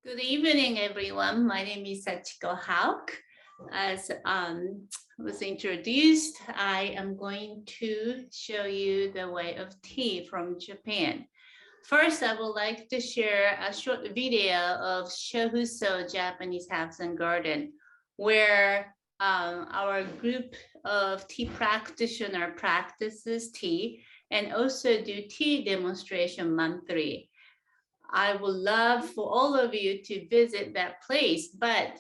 Good evening, everyone. My name is Sachico Houck. As was introduced, I am going to show you the way of tea from Japan. First, I would like to share a short video of Shofuso Japanese House and Garden, where our group of tea practitioner practices tea and also do tea demonstration monthly. I would love for all of you to visit that place, but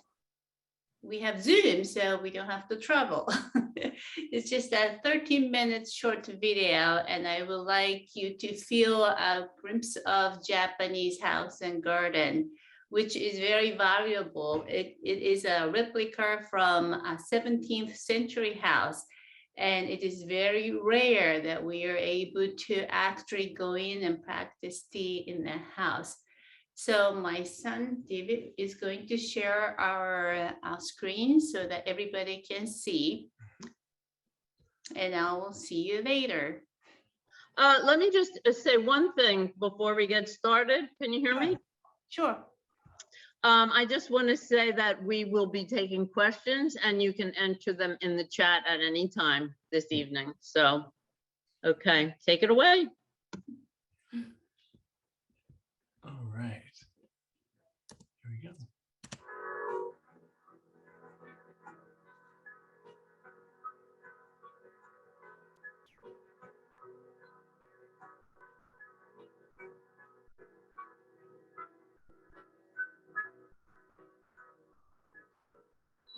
we have Zoom, so we don't have to travel. It's just a 13-minute short video, and I would like you to feel a glimpse of Japanese house and garden, which is very valuable. It is a replica from a 17th century house. And it is very rare that we are able to actually go in and practice tea in the house. So my son, David, is going to share our screen so that everybody can see. And I will see you later. Let me just say one thing before we get started. Can you hear me? Sure. I just want to say that we will be taking questions and you can enter them in the chat at any time this evening. So, okay, take it away. All right. Here we go.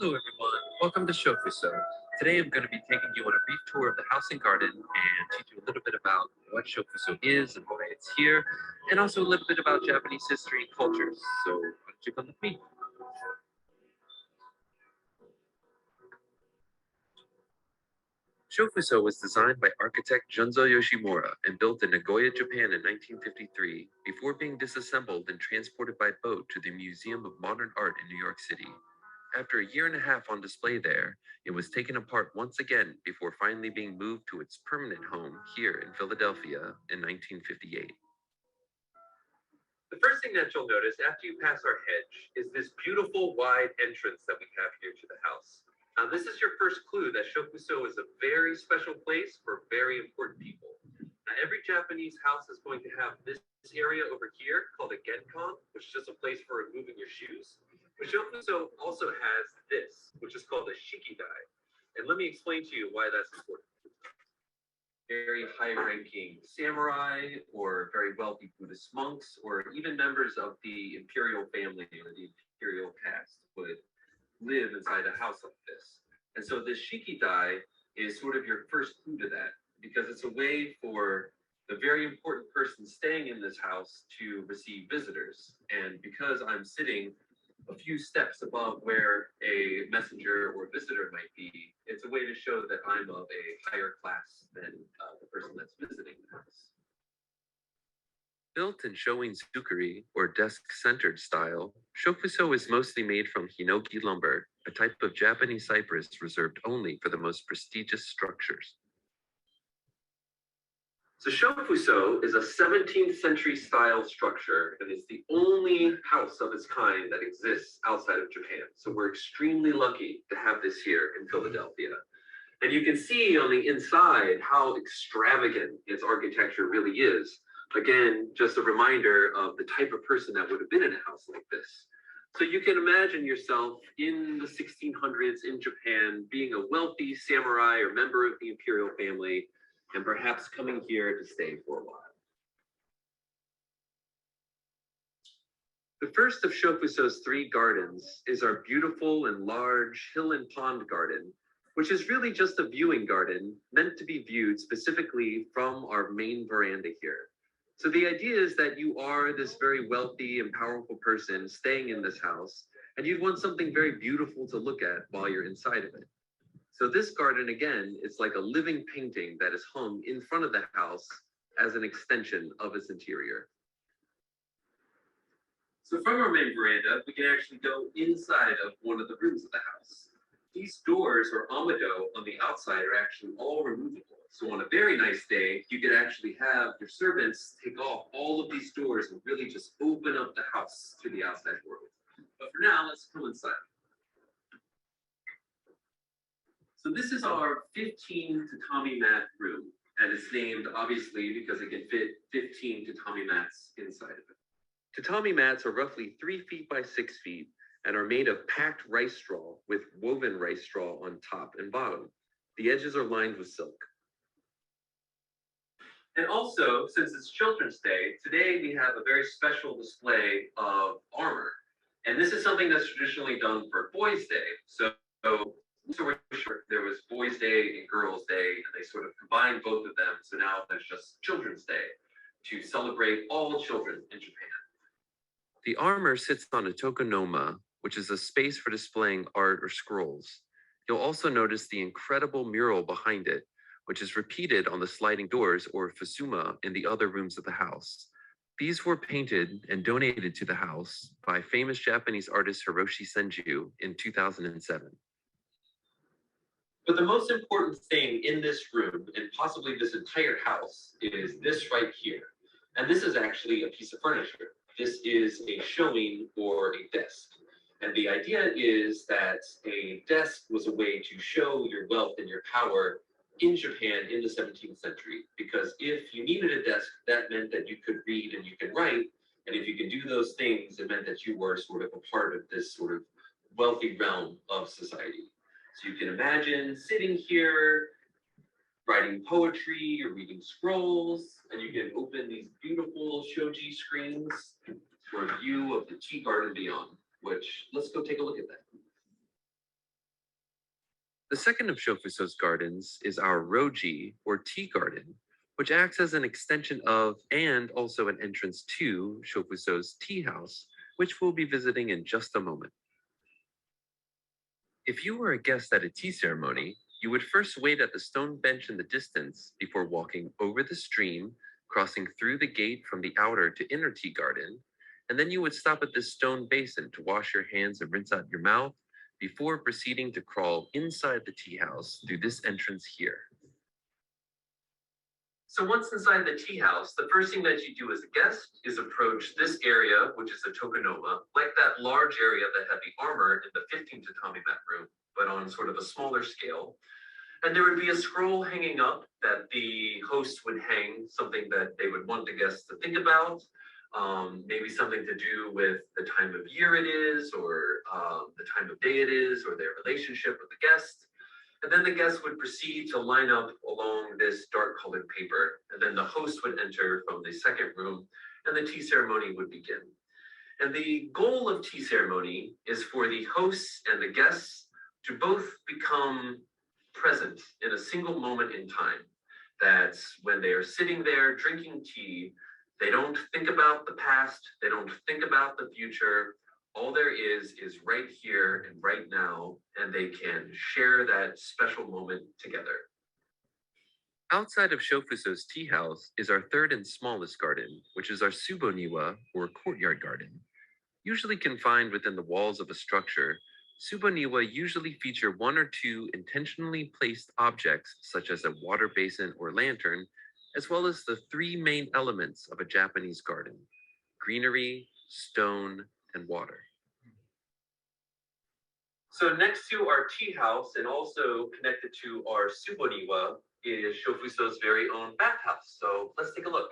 Hello everyone, welcome to Shofuso. Today I'm going to be taking you on a brief tour of the house and garden and teach you a little bit about what Shofuso is and why it's here, and also a little bit about Japanese history and culture. So why don't you come with me? Shofuso was designed by architect Junzo Yoshimura and built in Nagoya, Japan in 1953 before being disassembled and transported by boat to the Museum of Modern Art in New York City. After a year and a half on display there, it was taken apart once again before finally being moved to its permanent home here in Philadelphia in 1958. The first thing that you'll notice after you pass our hedge is this beautiful wide entrance that we have here to the house. Now, this is your first clue that Shofuso is a very special place for very important people. Now, every Japanese house is going to have this area over here called a genkan, which is just a place for removing your shoes. But Shofuso also has this, which is called a shikidai. And let me explain to you why that's important. Very high-ranking samurai, or very wealthy Buddhist monks, or even members of the imperial family or the imperial caste would live inside a house like this. And so this shikidai is sort of your first clue to that, because it's a way for the very important person staying in this house to receive visitors. And because I'm sitting a few steps above where a messenger or visitor might be, it's a way to show that I'm of a higher class than the person that's visiting the house. Built in Shoin-zukuri, or desk-centered style, Shofuso is mostly made from hinoki lumber, a type of Japanese cypress reserved only for the most prestigious structures. So Shofuso is a 17th century style structure, and it's the only house of its kind that exists outside of Japan. So we're extremely lucky to have this here in Philadelphia. And you can see on the inside how extravagant its architecture really is. Again, just a reminder of the type of person that would have been in a house like this. So you can imagine yourself in the 1600s in Japan, being a wealthy samurai or member of the imperial family, and perhaps coming here to stay for a while. The first of Shofuso's 3 gardens is our beautiful and large hill and pond garden, which is really just a viewing garden meant to be viewed specifically from our main veranda here. So the idea is that you are this very wealthy and powerful person staying in this house, and you'd want something very beautiful to look at while you're inside of it. So this garden, again, is like a living painting that is hung in front of the house as an extension of its interior. So from our main veranda, we can actually go inside of one of the rooms of the house. these doors or amado on the outside are actually all removable. So on a very nice day, you could actually have your servants take off all of these doors and really just open up the house to the outside world. But for now, let's come inside. So this is our 15 tatami mat room, and it's named obviously because it can fit 15 tatami mats inside of it. Tatami mats are roughly 3 feet by 6 feet and are made of packed rice straw with woven rice straw on top and bottom. The edges are lined with silk. And also, since it's Children's Day, today we have a very special display of armor. And this is something that's traditionally done for Boys' Day. So there was Boys' Day and Girls' Day, and they sort of combined both of them. So now there's just Children's Day to celebrate all children in Japan. The armor sits on a tokonoma, which is a space for displaying art or scrolls. You'll also notice the incredible mural behind it, which is repeated on the sliding doors or fusuma in the other rooms of the house. These were painted and donated to the house by famous Japanese artist Hiroshi Senju in 2007. But the most important thing in this room, and possibly this entire house, is this right here. And this is actually a piece of furniture. This is a shoin or a desk. And the idea is that a desk was a way to show your wealth and your power in Japan in the 17th century. Because if you needed a desk, that meant that you could read and you could write. And if you could do those things, it meant that you were sort of a part of this sort of wealthy realm of society. So you can imagine sitting here, writing poetry or reading scrolls, and you can open these beautiful shoji screens for a view of the tea garden beyond, which let's go take a look at that. The second of Shofuso's gardens is our roji, or tea garden, which acts as an extension of and also an entrance to Shofuso's tea house, which we'll be visiting in just a moment. If you were a guest at a tea ceremony, you would first wait at the stone bench in the distance before walking over the stream, crossing through the gate from the outer to inner tea garden, and then you would stop at this stone basin to wash your hands and rinse out your mouth before proceeding to crawl inside the tea house through this entrance here. So once inside the tea house, the first thing that you do as a guest is approach this area, which is a tokonoma, like that large area that had the armor in the 15 tatami mat room, but on sort of a smaller scale. And there would be a scroll hanging up that the host would hang, something that they would want the guests to think about, maybe something to do with the time of year it is, or the time of day it is, or their relationship with the guest. And then the guests would proceed to line up along this dark colored paper. And then the host would enter from the second room and the tea ceremony would begin. And the goal of tea ceremony is for the hosts and the guests to both become present in a single moment in time. That's when they are sitting there drinking tea, they don't think about the past, they don't think about the future. All there is right here and right now, and they can share that special moment together. Outside of Shofuso's tea house is our third and smallest garden, which is our Suboniwa, or courtyard garden. Usually confined within the walls of a structure, Suboniwa usually feature one or two intentionally placed objects, such as a water basin or lantern, as well as the three main elements of a Japanese garden: greenery, stone, and water. So next to our tea house and also connected to our Suboniwa is Shofuso's very own bathhouse. So let's take a look.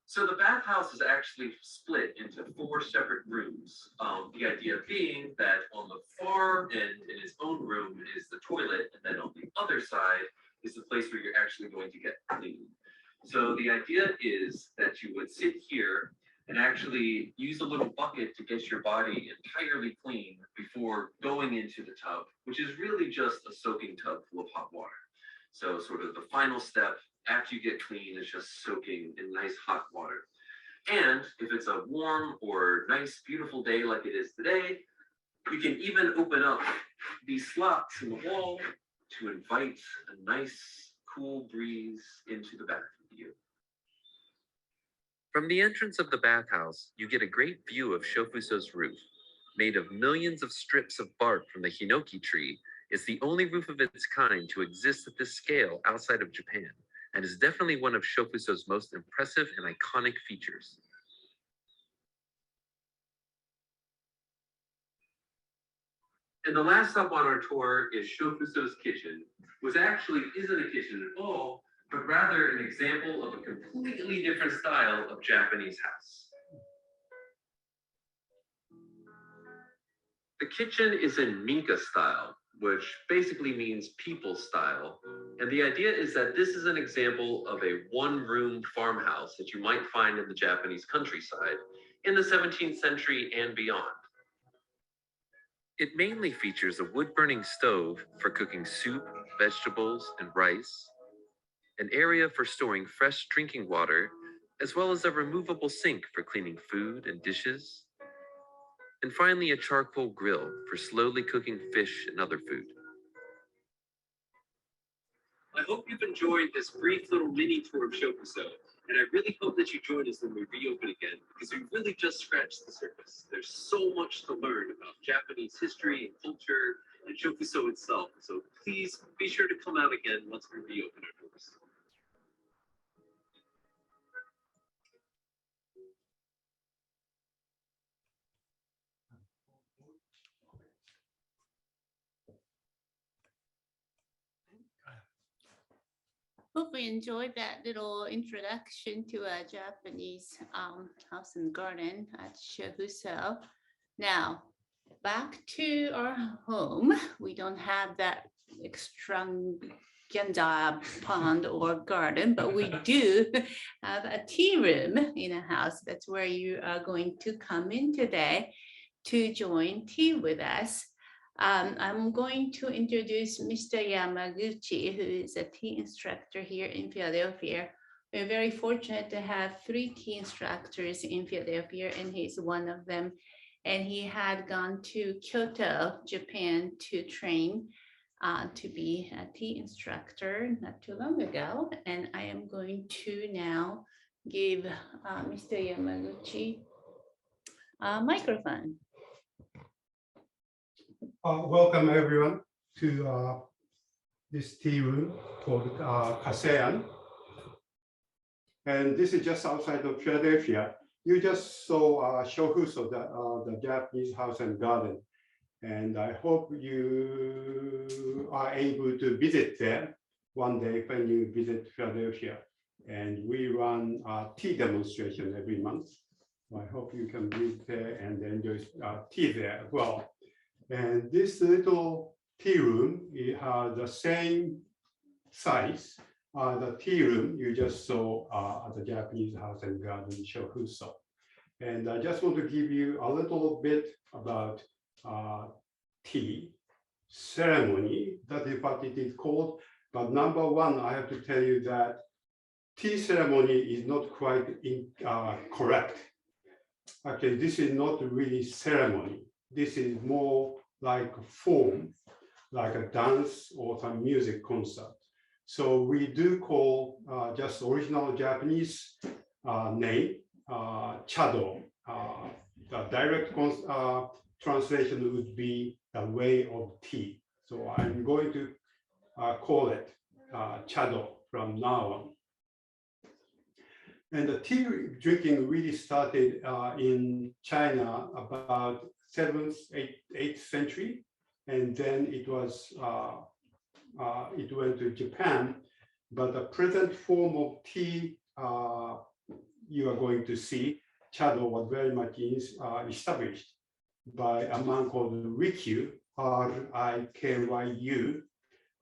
So the bathhouse is actually split into 4 separate rooms. The idea being that on the far end in its own room is the toilet, and then on the other side is the place where you're actually going to get clean. So the idea is that you would sit here and actually use a little bucket to get your body entirely clean before going into the tub, which is really just a soaking tub full of hot water. So sort of the final step after you get clean is just soaking in nice hot water. And if it's a warm or nice, beautiful day like it is today, you can even open up these slots in the wall to invite a nice, cool breeze into the bath of you. From the entrance of the bathhouse, you get a great view of Shofuso's roof. made of millions of strips of bark from the hinoki tree, is the only roof of its kind to exist at this scale outside of Japan, and is definitely one of Shofuso's most impressive and iconic features. And the last stop on our tour is Shofuso's kitchen, which actually isn't a kitchen at all, but rather an example of a completely different style of Japanese house. The kitchen is in Minka style, which basically means people style. And the idea is that this is an example of a one-room farmhouse that you might find in the Japanese countryside in the 17th century and beyond. It mainly features a wood-burning stove for cooking soup, vegetables, and rice, an area for storing fresh drinking water, as well as a removable sink for cleaning food and dishes, and finally a charcoal grill for slowly cooking fish and other food. I hope you've enjoyed this brief little mini tour of Shofuso, and I really hope that you join us when we reopen again, because we really just scratched the surface. There's so much to learn about Japanese history and culture and Shofuso itself, so please be sure to come out again once we reopen our doors. Hope you enjoyed that little introduction to a Japanese house and garden at Shofuso. Now, back to our home. We don't have that extravaganza pond or garden, but we do have a tea room in a house. That's where you are going to come in today to join tea with us. I'm going to introduce Mr. Yama-Guchi, who is a tea instructor here in Philadelphia. We're very fortunate to have 3 tea instructors in Philadelphia, and he's one of them. And he had gone to Kyoto, Japan to train to be a tea instructor not too long ago. And I am going to now give Mr. Yama-Guchi a microphone. Welcome everyone to this tea room called Kasean. And this is just outside of Philadelphia. You just saw Shofuso, the Japanese house and garden. And I hope you are able to visit there one day when you visit Philadelphia. And we run a tea demonstration every month. So I hope you can visit there and enjoy tea there as well. And this little tea room, it has the same size the tea room you just saw at the Japanese house and garden Shofuso. And I just want to give you a little bit about tea ceremony. That is what it is called. But number one, I have to tell you that tea ceremony is not quite correct. Actually, this is not really ceremony. This is more like a form, like a dance or some music concert. So we do call just original Japanese name, Chado. The direct translation would be the way of tea. So I'm going to call it Chado from now on. And the tea drinking really started in China about 7th, 8th century, and then it was it went to Japan. But the present form of tea you are going to see, Chado, was very much established by a man called Rikyu, R-I-K-Y-U,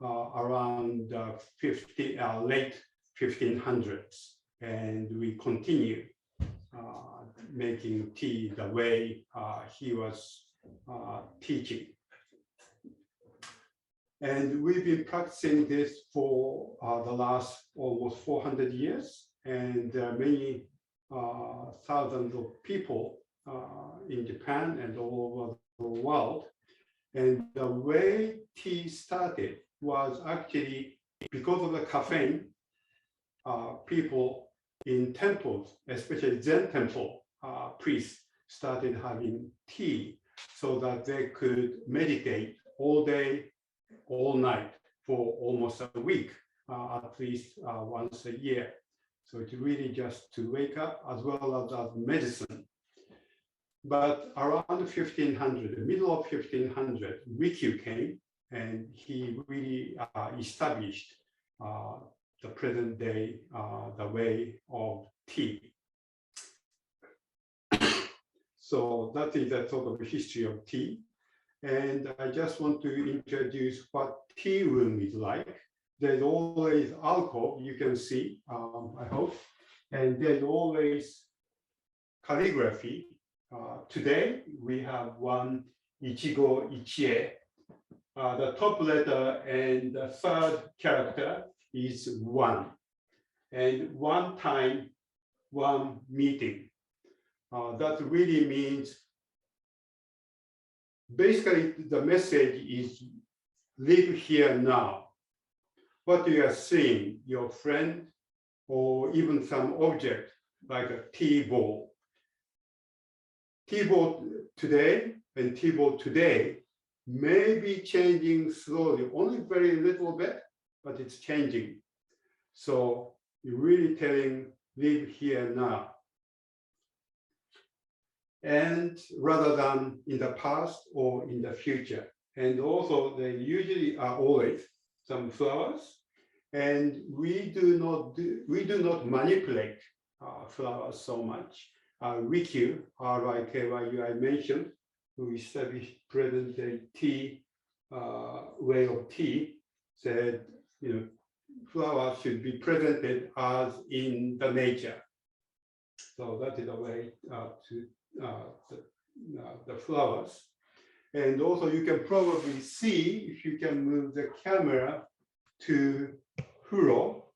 around late 1500s. And we continue making tea the way he was teaching. And we've been practicing this for the last almost 400 years. And there are many thousands of people in Japan and all over the world. And the way tea started was actually because of the caffeine. People in temples, especially Zen temple priests, started having tea so that they could meditate all day, all night for almost a week, at least once a year. So it's really just to wake up as well as medicine. But around 1500, the middle of 1500, Rikyu came and he really established the present day, the way of tea. So that is a sort of history of tea. And I just want to introduce what tea room is like. There's always alcove, you can see, I hope. And there's always calligraphy. Today, we have one Ichigo Ichie. The top letter and the third character is one. And one time, one meeting. That really means, basically the message is live here now. What you are seeing, your friend, or even some object like a tea bowl. Tea bowl today and tea bowl today may be changing slowly, only very little bit, but it's changing. So you're really telling, live here now. And rather than in the past or in the future. And also they usually are always some flowers. And we do not manipulate flowers so much. Rikyu, R-I-K-Y-U, I mentioned, who established present day tea, way of tea, said, flowers should be presented as in the nature. So that is a way to the flowers. And also you can probably see, if you can move the camera to furo,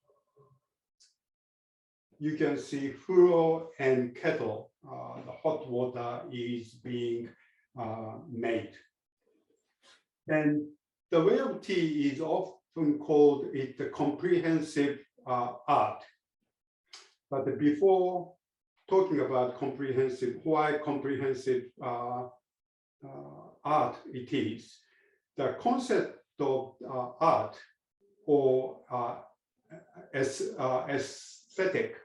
you can see furo and kettle. The hot water is being made. And the way of tea is often called it the comprehensive art. But before talking about comprehensive, why comprehensive art it is, the concept of art or aesthetic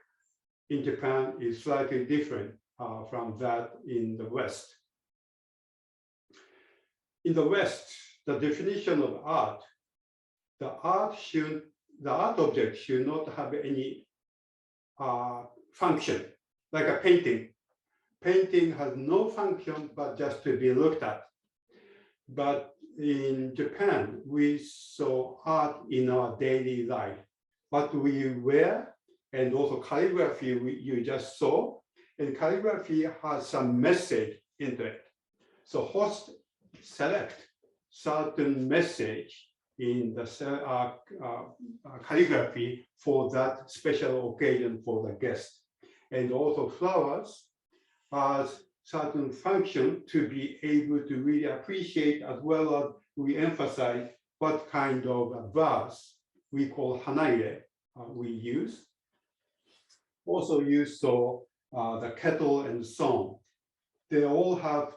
in Japan is slightly different from that in the West. In the West, the definition of art, the art object should not have any function, like a painting. Painting has no function but just to be looked at. But in Japan, we saw art in our daily life. What we wear, and also calligraphy you just saw, and calligraphy has some message into it. So host select certain message in the calligraphy for that special occasion for the guest. And also flowers has certain function to be able to really appreciate, as well as we emphasize what kind of vase we call hanaire we use. Also you saw the kettle and so on. They all have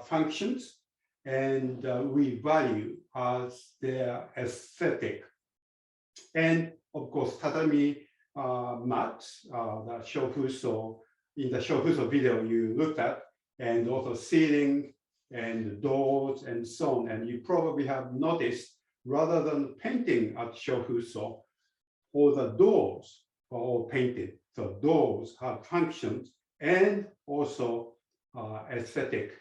functions, and we value as their aesthetic. And of course, tatami mats, the Shofuso, in the Shofuso video you looked at, and also ceiling and doors and so on. And you probably have noticed, rather than painting at Shofuso, all the doors are all painted. So doors have functions and also aesthetic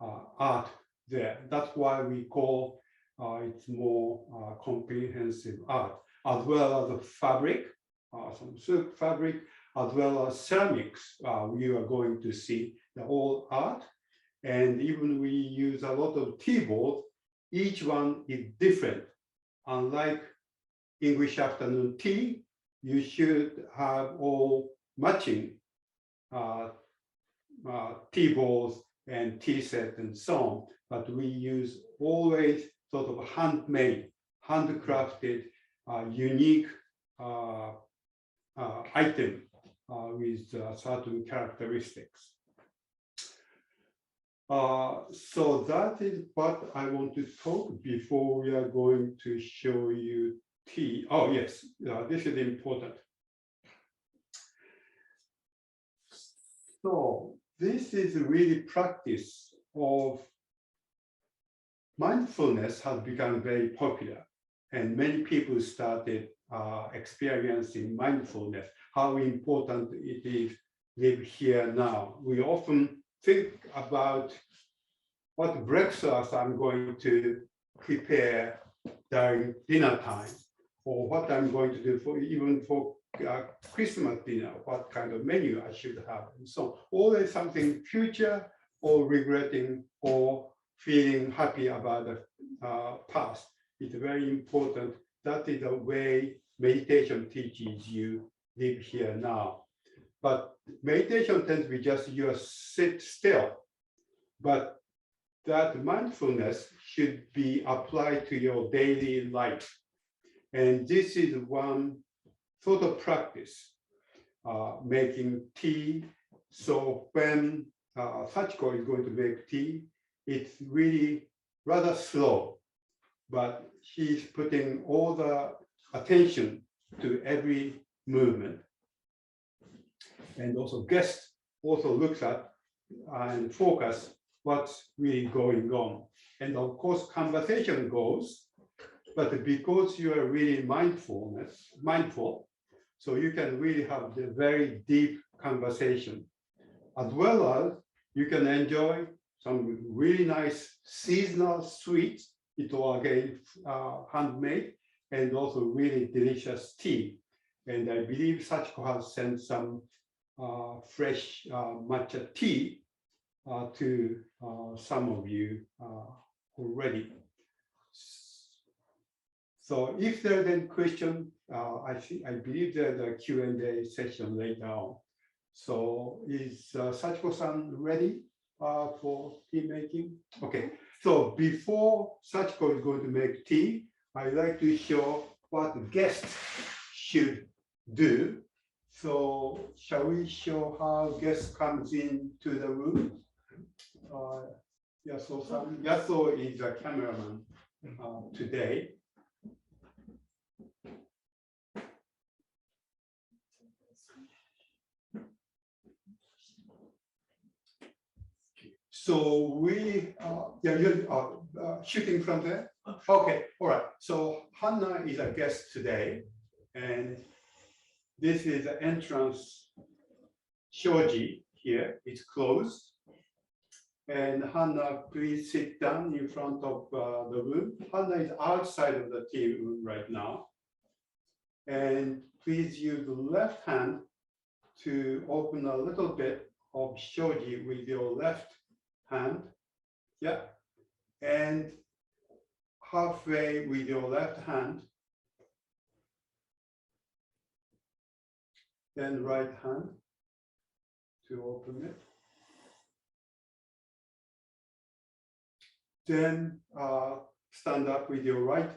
art there. That's why we call it's more comprehensive art, as well as the fabric, some silk fabric, as well as ceramics. We are going to see the whole art. And even we use a lot of tea bowls. Each one is different. Unlike English afternoon tea, you should have all matching tea bowls and tea set and so on. But we use always sort of handmade, handcrafted, unique item with certain characteristics. So that is what I want to talk before we are going to show you tea. Oh, yes, this is important. So this is really practice of mindfulness has become very popular, and many people started experiencing mindfulness, how important it is live here now. We often think about what breakfast I'm going to prepare during dinner time, or what I'm going to do for even for Christmas dinner, what kind of menu I should have, and so always something future or regretting or feeling happy about the past. It's very important. That is the way meditation teaches you live here now. But meditation tends to be just you sit still, but that mindfulness should be applied to your daily life. And this is one sort of practice, making tea. So when Sachiko is going to make tea, it's really rather slow, but she's putting all the attention to every movement. And also guest also looks at and focus what's really going on. And of course, conversation goes, but because you are really mindful, so you can really have the very deep conversation, as well as you can enjoy some really nice seasonal sweets. It all again handmade, and also really delicious tea. And I believe Sachiko has sent some fresh matcha tea to some of you already. So if there's any question, I believe there's a Q&A session later on. So is Sachiko-san ready for tea making? Okay, so before Sachiko is going to make tea, I'd like to show what the guests should do. So shall we show how guest comes into the room? Yaso-san. Yaso is a cameraman today. So we, you're shooting from there? Okay, all right. So Hannah is a guest today, and this is the entrance shoji here. It's closed. And Hannah, please sit down in front of the room. Hannah is outside of the tea room right now. And please use the left hand to open a little bit of shoji with your left hand. Yeah. And halfway with your left hand. Then right hand to open it. Then stand up with your right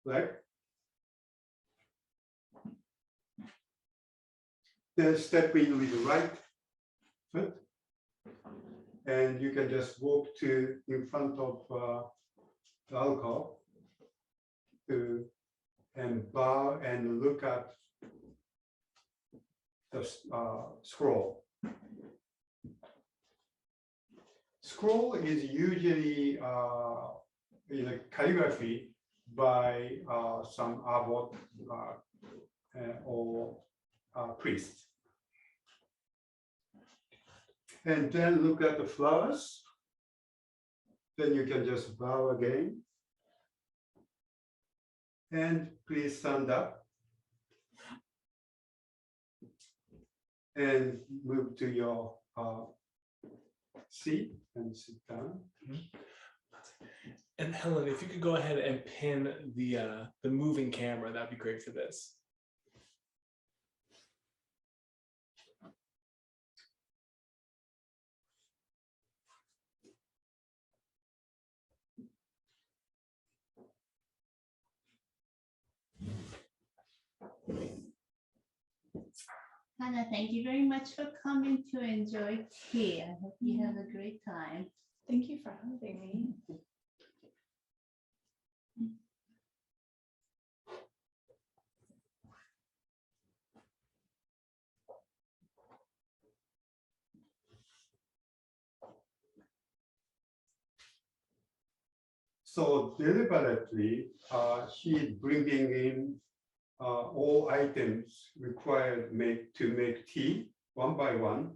leg. Then step in with the right foot. And you can just walk to in front of the alcove and bow and look at the scroll. Scroll is usually in a calligraphy by some abbot or priest. And then look at the flowers. Then you can just bow again. And please stand up. And move to your seat and sit down. And Helen, if you could go ahead and pin the moving camera, that'd be great for this. Hannah, thank you very much for coming to enjoy tea. I hope you have a great time. Thank you for having me. So deliberately, she's bringing in all items required to make tea one by one.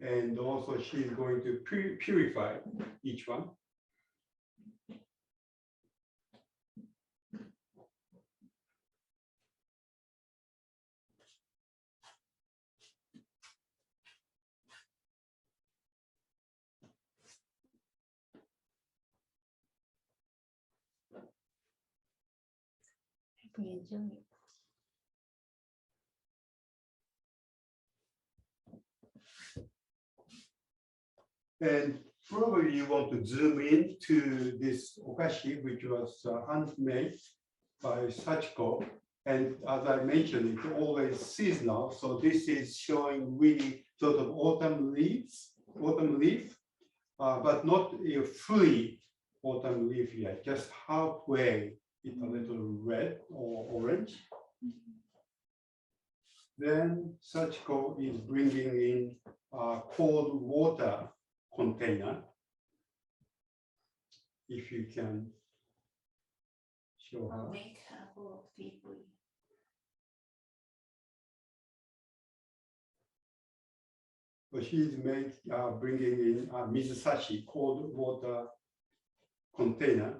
And also she's going to purify each one. We enjoy it. And probably you want to zoom in to this okashi, which was handmade by Sachico. And as I mentioned, it's always seasonal. So this is showing really sort of autumn leaf, but not a fully autumn leaf yet, just halfway. It's a little red or orange. Then Sachiko is bringing in a cold water container. If you can show I'll her. make a bowl of tea for you. So she's bringing in a mizusashi, cold water container.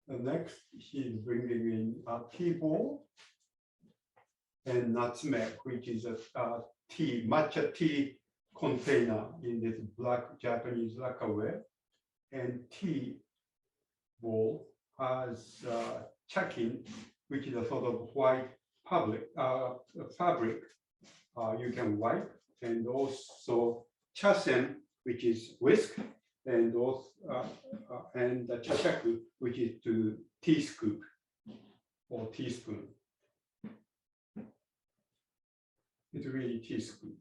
The next, she's bringing in a tea bowl and nutmeg, which is a tea, matcha tea container in this black Japanese lacquerware. And tea bowl has chakin, which is a sort of white fabric you can wipe, and also chasen, which is whisk, and also and the chashaku, which is to tea scoop or teaspoon. It's really tea scoop.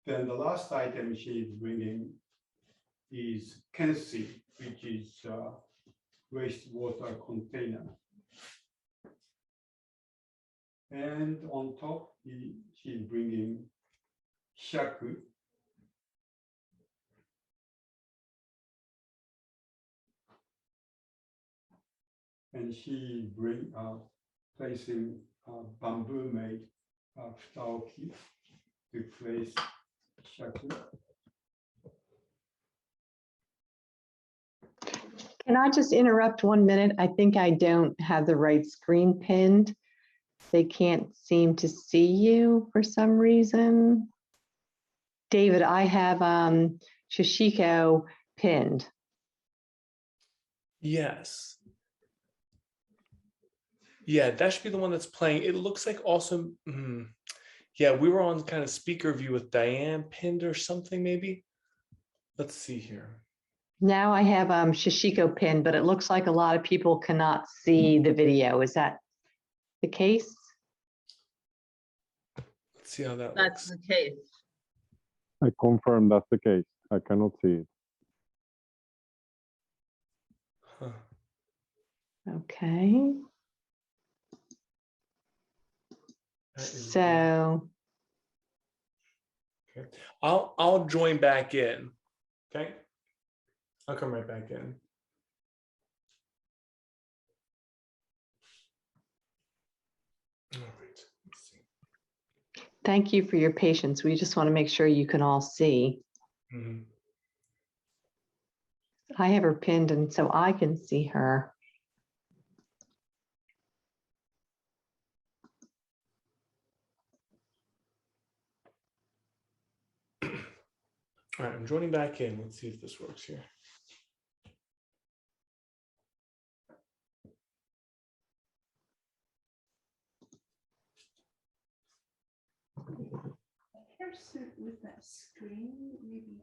Then the last item she's bringing is kensi, which is wastewater container. And on top, she's bringing shaku. And she placing bamboo made futaoki to place shaku. Can I just interrupt 1 minute? I think I don't have the right screen pinned. They can't seem to see you for some reason. David, I have Sachico pinned. Yes. Yeah, that should be the one that's playing. It looks like also, yeah, we were on kind of speaker view with Diane pinned or something maybe. Let's see here. Now I have Sachico pinned, but it looks like a lot of people cannot see the video. Is that the case? Let's see how that That's looks. the case. I confirm that's the case. I cannot see it. Huh. Okay. That is So, okay. I'll join back in. Okay. I'll come right back in. All right. Let's see. thank you for your patience. We just want to make sure you can all see. Mhm. I have her pinned and so I can see her. All right, I'm joining back in. Let's see if this works here. Here's with that screen, maybe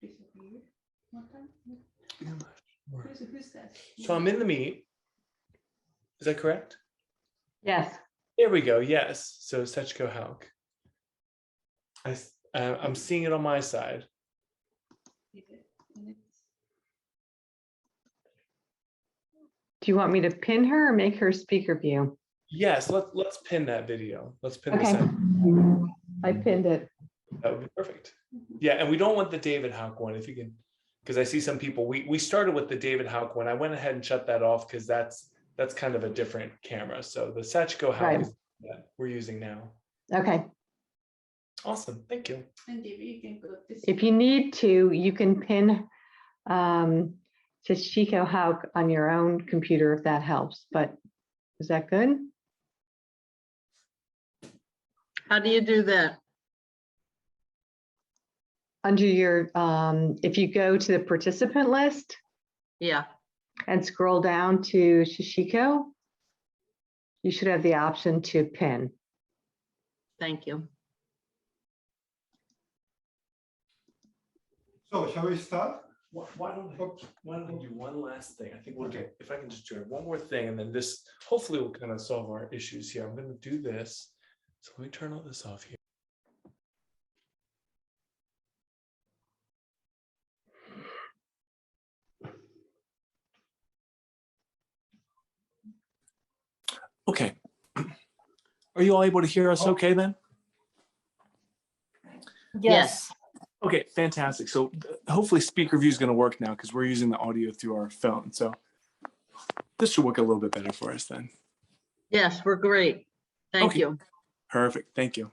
disappeared. What time? Who's that? So I'm in the meet. Is that correct? Yes. There we go. Yes. So Sachico Houck. I'm seeing it on my side. Do you want me to pin her or make her speaker view? Yes. Let's pin that video. Let's pin this Okay. out. I pinned it. That would be perfect. Yeah, and we don't want the David Houck one if you can, because I see some people. We started with the David Houck one. I went ahead and shut that off because that's kind of a different camera. So the Sachico Houck Right. is that we're using now. Okay. Awesome. Thank you. And David, you can go this. If you need to, you can pin Sachico Houck on your own computer if that helps. But is that good? How do you do that? Under your, if you go to the participant list Yeah, and scroll down to Sachico, you should have the option to pin. thank you. So shall we start? Why don't we do one last thing? I think we'll do, if I can just do one more thing, and then this hopefully will kind of solve our issues here. I'm going to do this. So let me turn all this off here. Okay. Are you all able to hear us okay then? Yes. Okay, fantastic. So hopefully speaker view is going to work now because we're using the audio through our phone. So this should work a little bit better for us then. Yes, we're great. Thank Okay. you. Perfect. Thank you.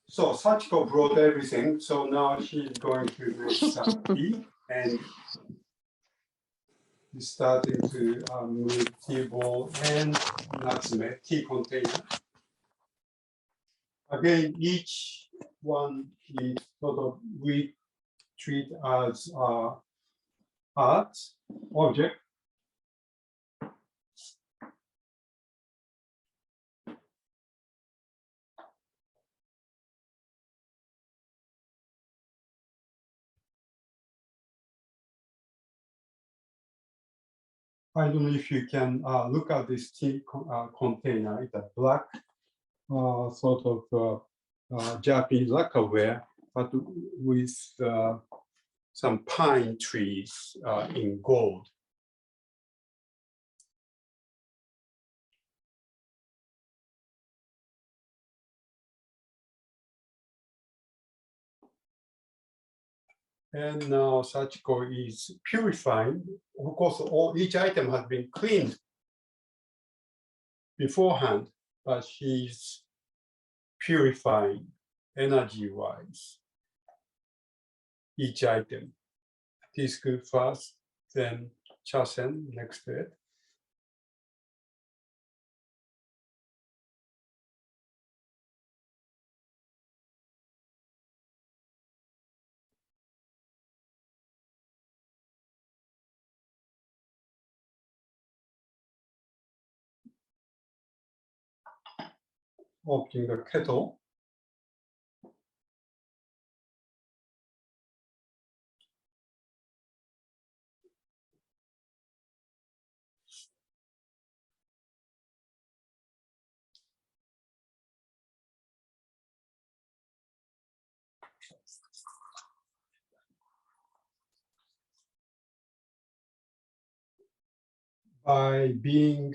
So Sachiko brought everything. So now she's going to make some tea and starting to move tea bowl and natsume tea container. Again, each one is sort of we treat as art object. I don't know if you can look at this tea container. It's a black sort of Japanese lacquerware, but with some pine trees in gold. And now Sachiko is purifying. Of course, each item has been cleaned beforehand, but she's purifying energy-wise each item. Tea scoop first, then chasen next to it. Opening the kettle. By being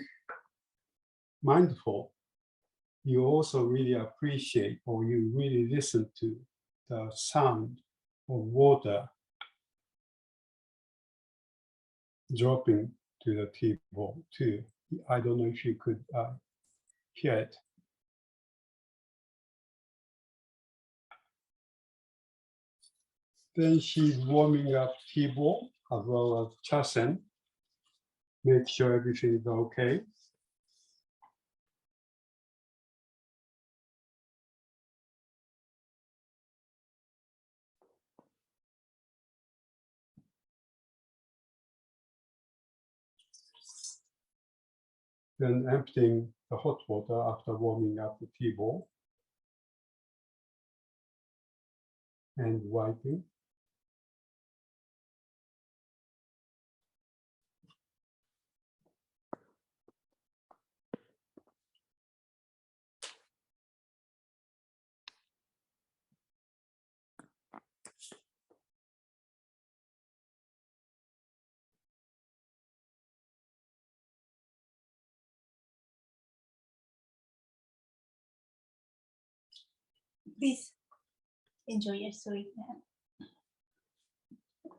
mindful, you also really appreciate or you really listen to the sound of water dropping to the tea bowl too. I don't know if you could hear it. Then she's warming up tea bowl as well as chasen. Make sure everything is okay. Then emptying the hot water after warming up the tea bowl. And wiping. Please enjoy your sweet now.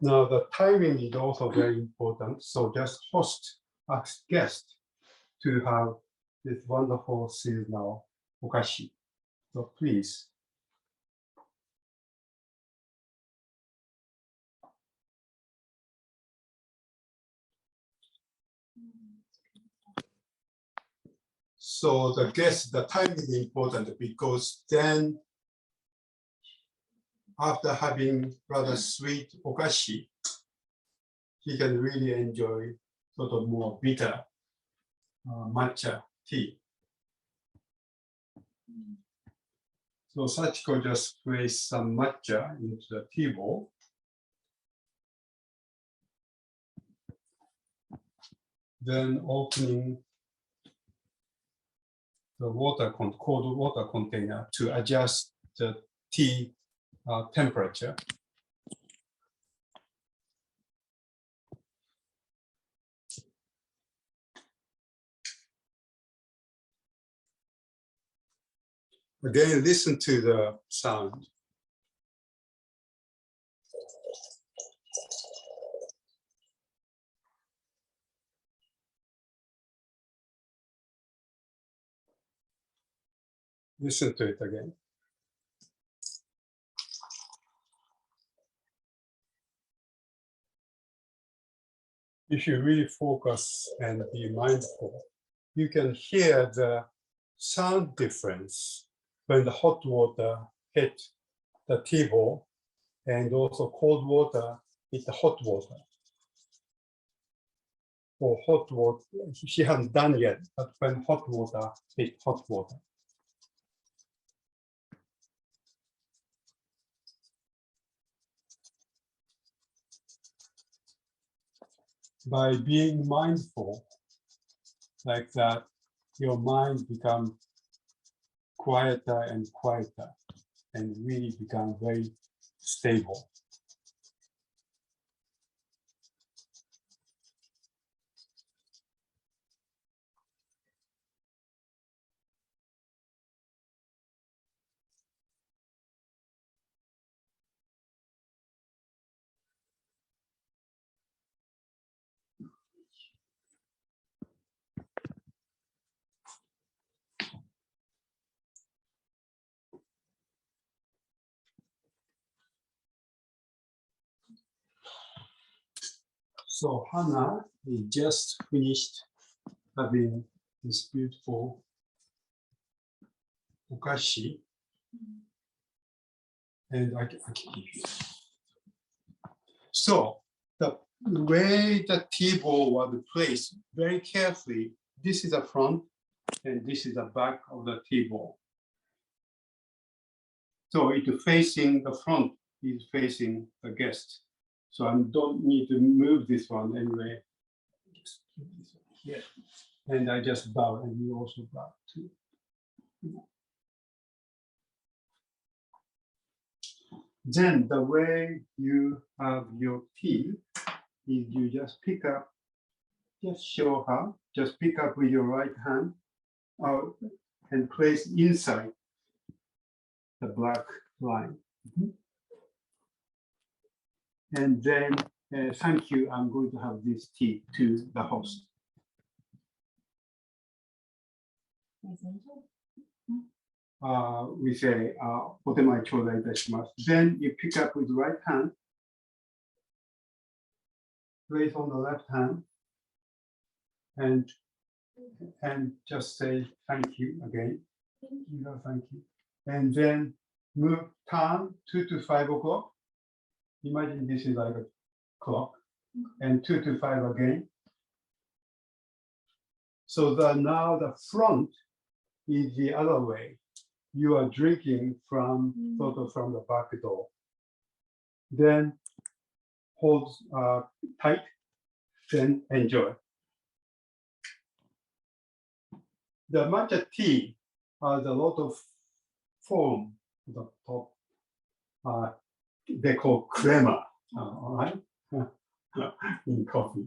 Now the timing is also very important. So just host a guest to have this wonderful seasonal okashi. So please. So the guest, the timing is important because then after having rather sweet okashi, he can really enjoy sort of more bitter matcha tea. So Sachiko just placed some matcha into the tea bowl. Then opening the cold water container to adjust the tea temperature. Again, listen to the sound. Listen to it again. If you really focus and be mindful, you can hear the sound difference when the hot water hit the tea bowl and also cold water hit the hot water. For hot water, she hasn't done yet, but when hot water hit hot water. By being mindful like that, your mind becomes quieter and quieter and really become very stable. So Hana, we just finished having this beautiful okashi, and I can give you. So the way the tea bowl was placed very carefully, this is the front and this is the back of the tea bowl. So it facing the front is facing the guest. So I don't need to move this one anyway. Just keep this one here. And I just bow, and you also bow too. Then the way you have your tea is you just pick up, just show her, just pick up with your right hand out and place inside the black line. And then, thank you, I'm going to have this tea to the host. We say, お手前頂戴いたします. Then you pick up with the right hand, place on the left hand, and just say thank you again. Thank you. And then move, turn 2 to 5 o'clock. Imagine this is like a clock, and 2 to 5 again. So that now the front is the other way. You are drinking from sort of from the back door. Then hold tight, then enjoy. The matcha tea has a lot of foam at the top. They call crema, all right, in coffee.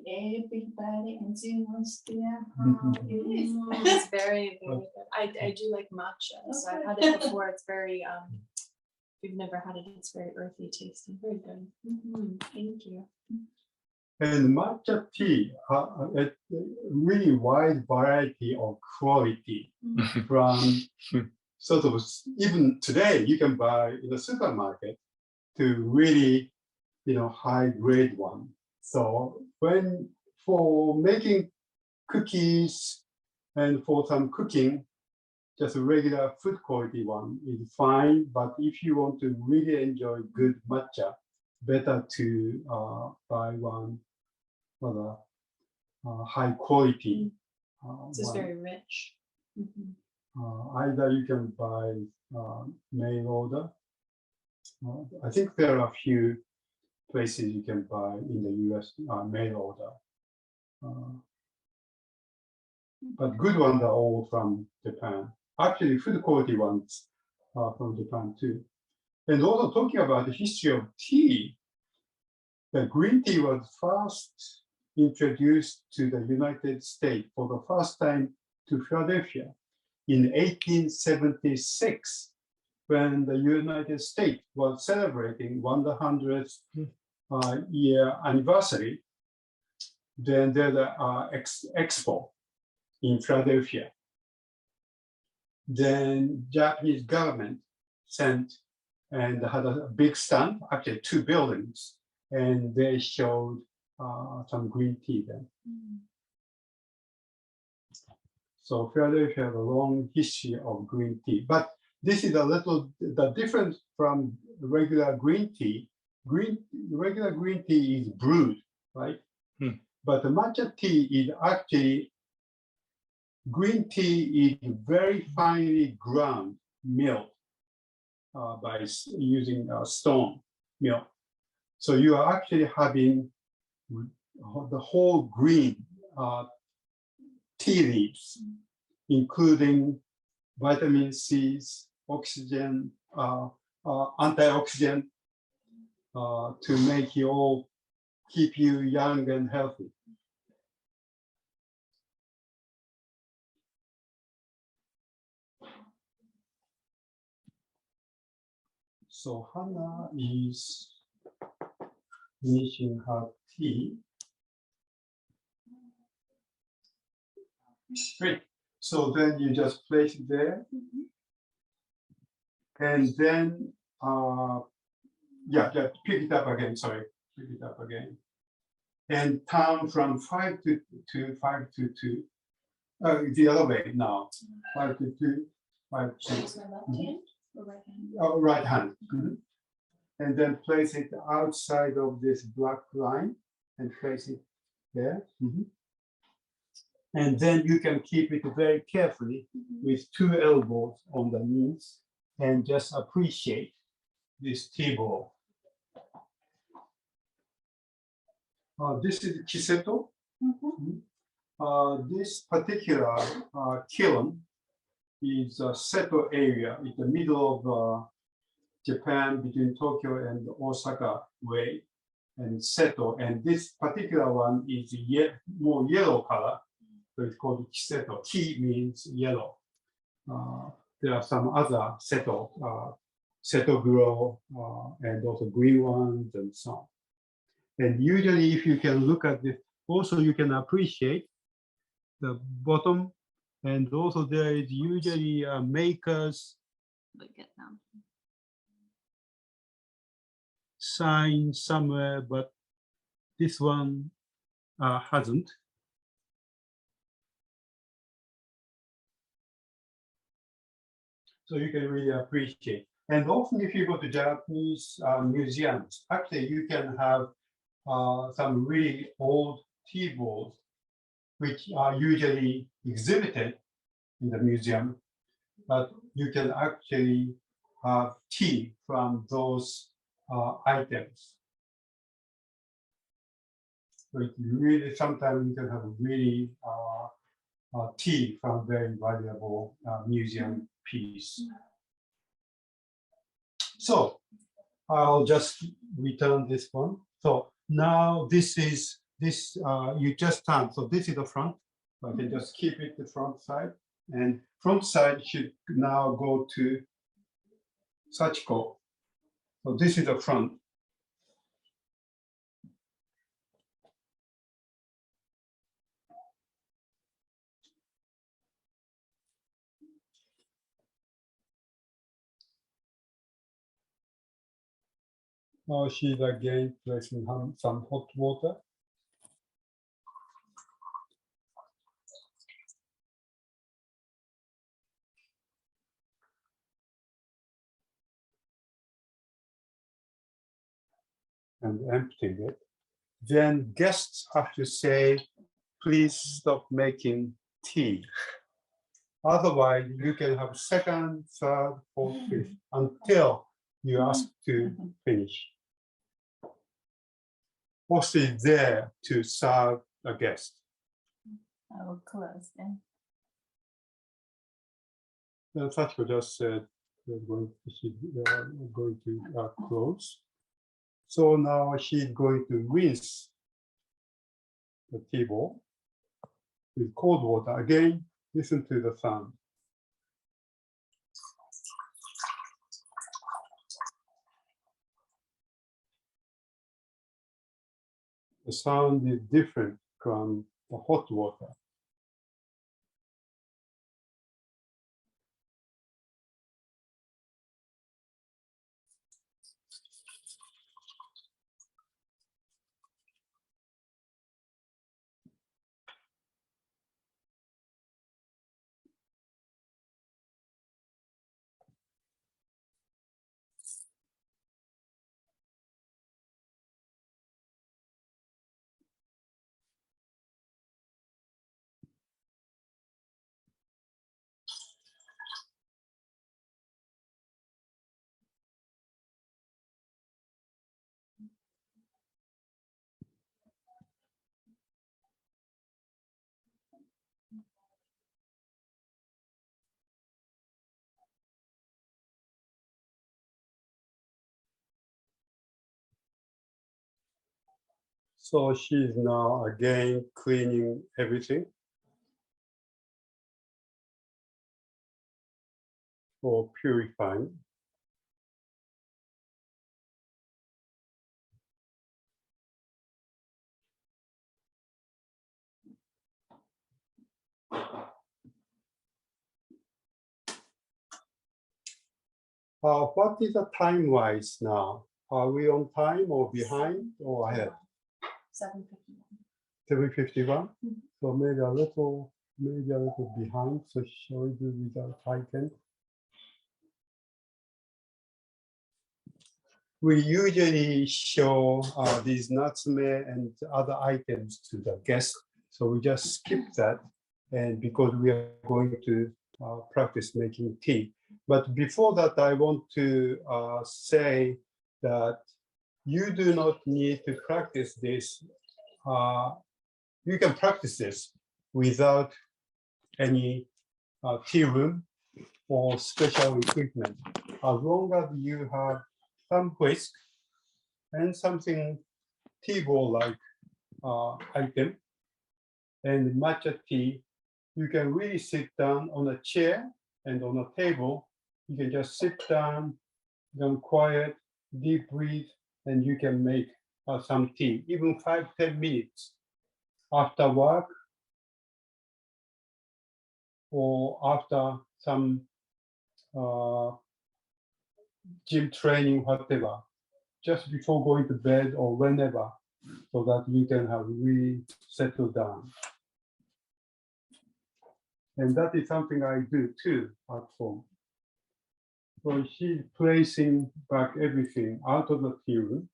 Everybody in Zoom wants to know how it is. It's very, very good. I do like matcha, so I've had it before. It's very, if you've never had it, it's very earthy tasting. Very good. Thank you. And matcha tea, a really wide variety of quality from sort of, even today you can buy in the supermarket to really, high grade one. So for making cookies and for some cooking, just a regular food quality one is fine. But if you want to really enjoy good matcha, better to buy one for the high quality. It's just very rich. Either you can buy mail order. I think there are a few places you can buy in the US mail order. But good ones are all from Japan. Actually, food quality ones are from Japan too. And also talking about the history of tea, the green tea was first introduced to the United States for the first time to Philadelphia in 1876, when the United States was celebrating 100th year anniversary. Then there's an expo in Philadelphia. Then Japanese government sent and had a big stand, actually 2 buildings, and they showed some green tea then. So Philadelphia has a long history of green tea, but this is a little the difference from regular green tea. Regular green tea is brewed, right? But the matcha tea is actually, green tea is very finely ground milk by using stone milk. So you are actually having the whole green tea leaves, including vitamin C's, oxygen, antioxidant, to make you all keep you young and healthy. So Hannah is finishing her tea. Great. So then you just place it there. And then, just pick it up again, sorry. Pick it up again. And turn from 5 to 5 to 2. The other way now. 5 to 2, 5 to 2. Use my left hand or right hand? Oh, right hand. And then place it outside of this black line and place it there. And then you can keep it very carefully with 2 elbows on the knees and just appreciate this tea bowl. This is Chiseto. This particular kiln is a Seto area in the middle of Japan, between Tokyo and Osaka way, and Seto. And this particular one is more yellow color, so it's called Chiseto. Ki means yellow. There are some other Seto, Seto Grow, and also green ones and so on. And usually, if you can look at this, also you can appreciate the bottom, and also there is usually a maker's sign somewhere, but this one hasn't. So you can really appreciate. And often if you go to Japanese museums, actually you can have some really old tea bowls, which are usually exhibited in the museum, but you can actually have tea from those items. So it really, sometimes you can have really tea from very valuable museum piece. So I'll just return this one. So now this is this you just turn. So this is the front. So I can just keep it the front side, and front side should now go to Sachiko. So this is the front. Now she's again placing some hot water. And emptying it. Then guests have to say, please stop making tea. Otherwise, you can have second, third, fourth, fifth, until you ask to finish. Or stay there to serve a guest. I will close then. Then Sachico just said we're going to close. So now she's going to rinse the tea bowl with cold water. Again, listen to the sound. The sound is different from the hot water. So she's now again cleaning everything for purifying. What is the time-wise now? Are we on time or behind or ahead? 7:51. 7:51. So maybe a little behind. So shall we do without icon? We usually show these natsume and other items to the guests. So we just skip that, and because we are going to practice making tea. But before that, I want to say that you do not need to practice this. You can practice this without any tea room or special equipment, as long as you have some whisk and something tea bowl like item and matcha tea. You can really sit down on a chair and on a table. You can just sit down, become quiet, deep breathe, and you can make some tea, even 5-10 minutes after work or after some gym training, whatever, just before going to bed or whenever, so that you can have really settled down. And that is something I do too at home. So she's placing back everything out of the tea room.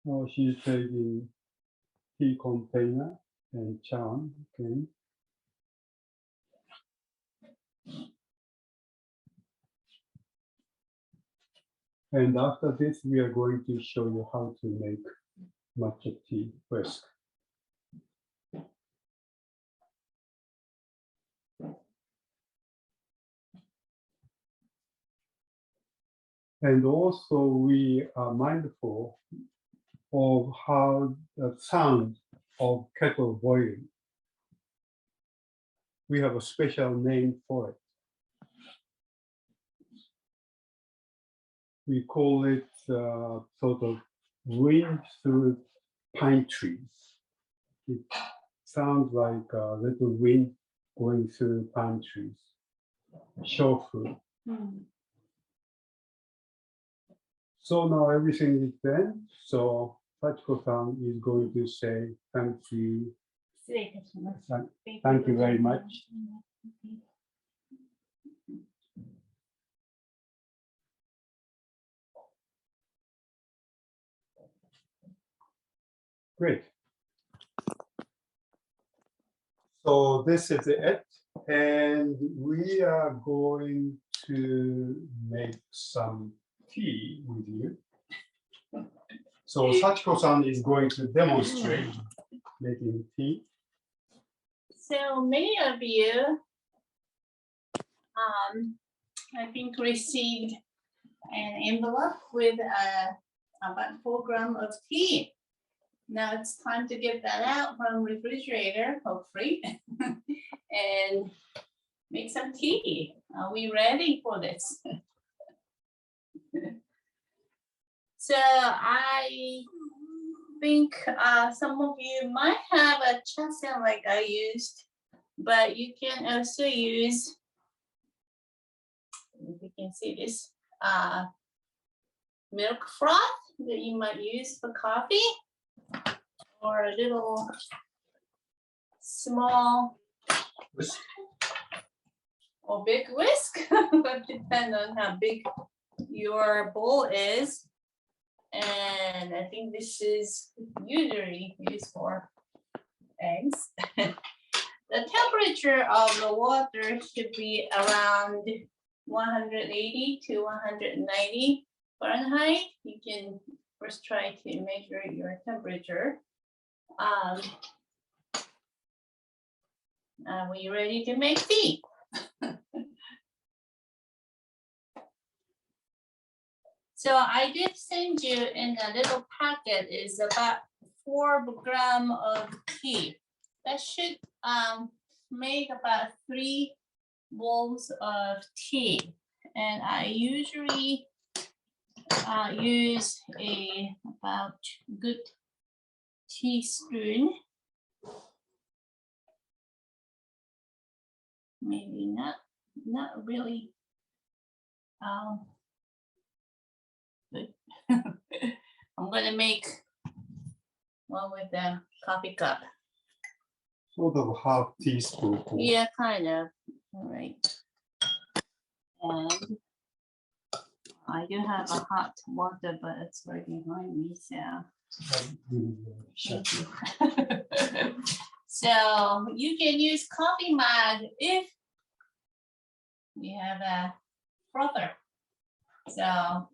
Now she's taking tea container and charm. Okay. And after this, we are going to show you how to make matcha tea whisk. And also we are mindful of how the sound of kettle boiling. We have a special name for it. We call it sort of wind through pine trees. It sounds like a little wind going through pine trees. Shofu. So now everything is done. So Sachico-san is going to say thank you. Thank you very much. Great. So this is it. And we are going to make some tea with you. So Sachico-san is going to demonstrate making tea. So many of you, I think, received an envelope with about 4 grams of tea. Now it's time to get that out from the refrigerator, hopefully, and make some tea. Are we ready for this? So I think some of you might have a chasen like I used, but you can also use, if you can see this, milk froth that you might use for coffee, or a little small Whisk. or big whisk, but depend on how big your bowl is. And I think this is usually used for eggs. The temperature of the water should be around 180 to 190 Fahrenheit. You can first try to measure your temperature. Are we ready to make tea? So I did send you in a little packet is about 4 grams of tea. That should make about 3 bowls of tea. And I usually use about good teaspoon. Maybe not really. Good. I'm gonna make one with the coffee cup. Sort of half teaspoon. Yeah, kind of. All right. And I do have a hot water, but it's right behind me, so. So you can use coffee mug if you have a frother. So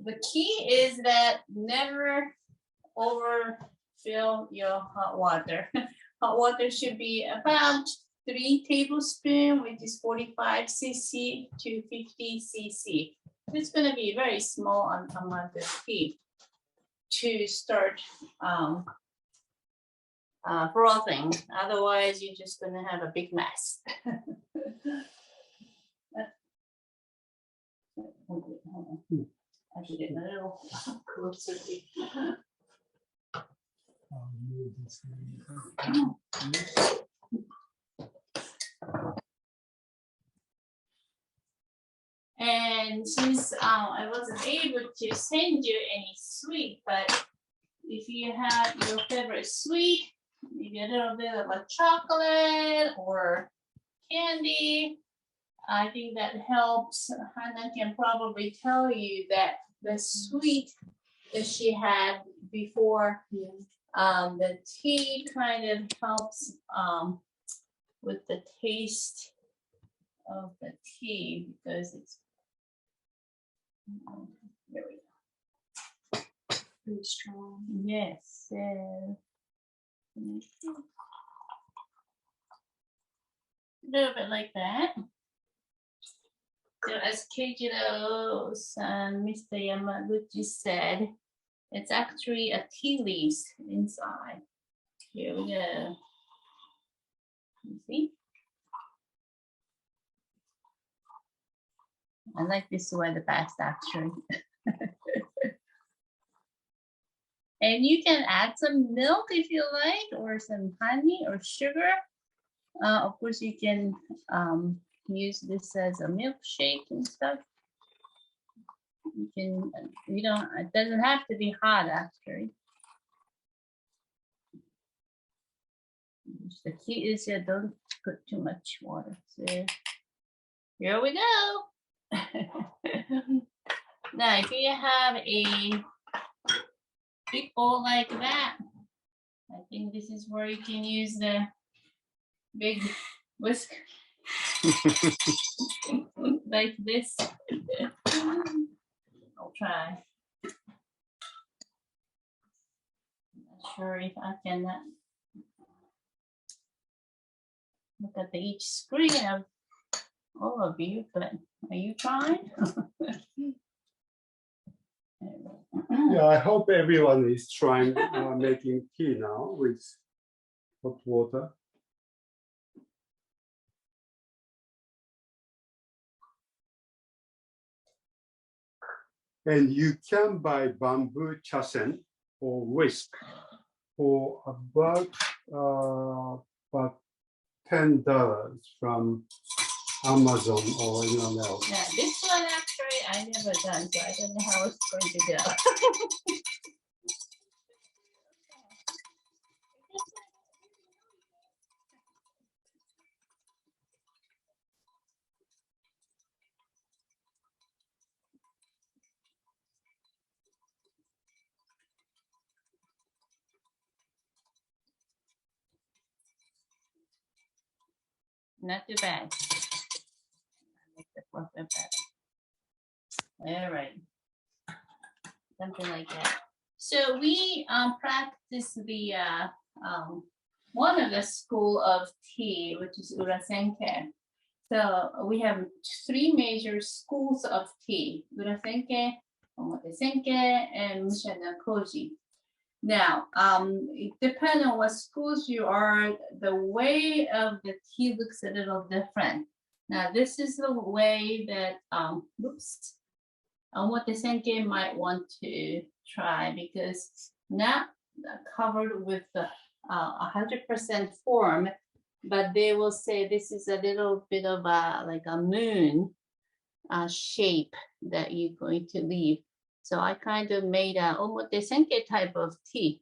the key is that never overfill your hot water. Hot water should be about 3 tablespoons, which is 45 cc to 50 cc. It's going to be a very small amount of tea to start frothing. Otherwise, you're just going to have a big mess. I should get a little closer. And since I wasn't able to send you any sweet, but if you have your favorite sweet, maybe a little bit of a chocolate or candy, I think that helps. Hannah can probably tell you that the sweet that she had before the tea kind of helps with the taste of the tea because it's there we go. Pretty strong. Yes. A little bit like that. So as Keijiroh and Mr. Yama-Guchi said, it's actually a tea leaves inside. Here we go. You see? I like this one the best actually. And you can add some milk if you like, or some honey or sugar. Of course, you can use this as a milkshake and stuff. You can, it doesn't have to be hot actually. The key is you don't put too much water. So here we go. Now, if you have a big bowl like that, I think this is where you can use the big whisk like this. I'll try. Not sure if I can look at each screen of all of you, but are you trying? Yeah, I hope everyone is trying making tea now with hot water. And you can buy bamboo chasen or whisk for about $10 from Amazon or anyone else. Yeah, this one actually I never done, so I don't know how it's going to go. Not too bad. Make the fourth bit better. All right. Something like that. So we practice the one of the school of tea, which is Urasenke. So we have 3 major schools of tea: Urasenke, Omotesenke, and Mushana Koji. Now, it depends on what schools you are, the way of the tea looks a little different. Now, this is the way that, Omotesenke might want to try because not covered with the 100% form, but they will say this is a little bit of like a moon shape that you're going to leave. So I kind of made a Omotesenke type of tea.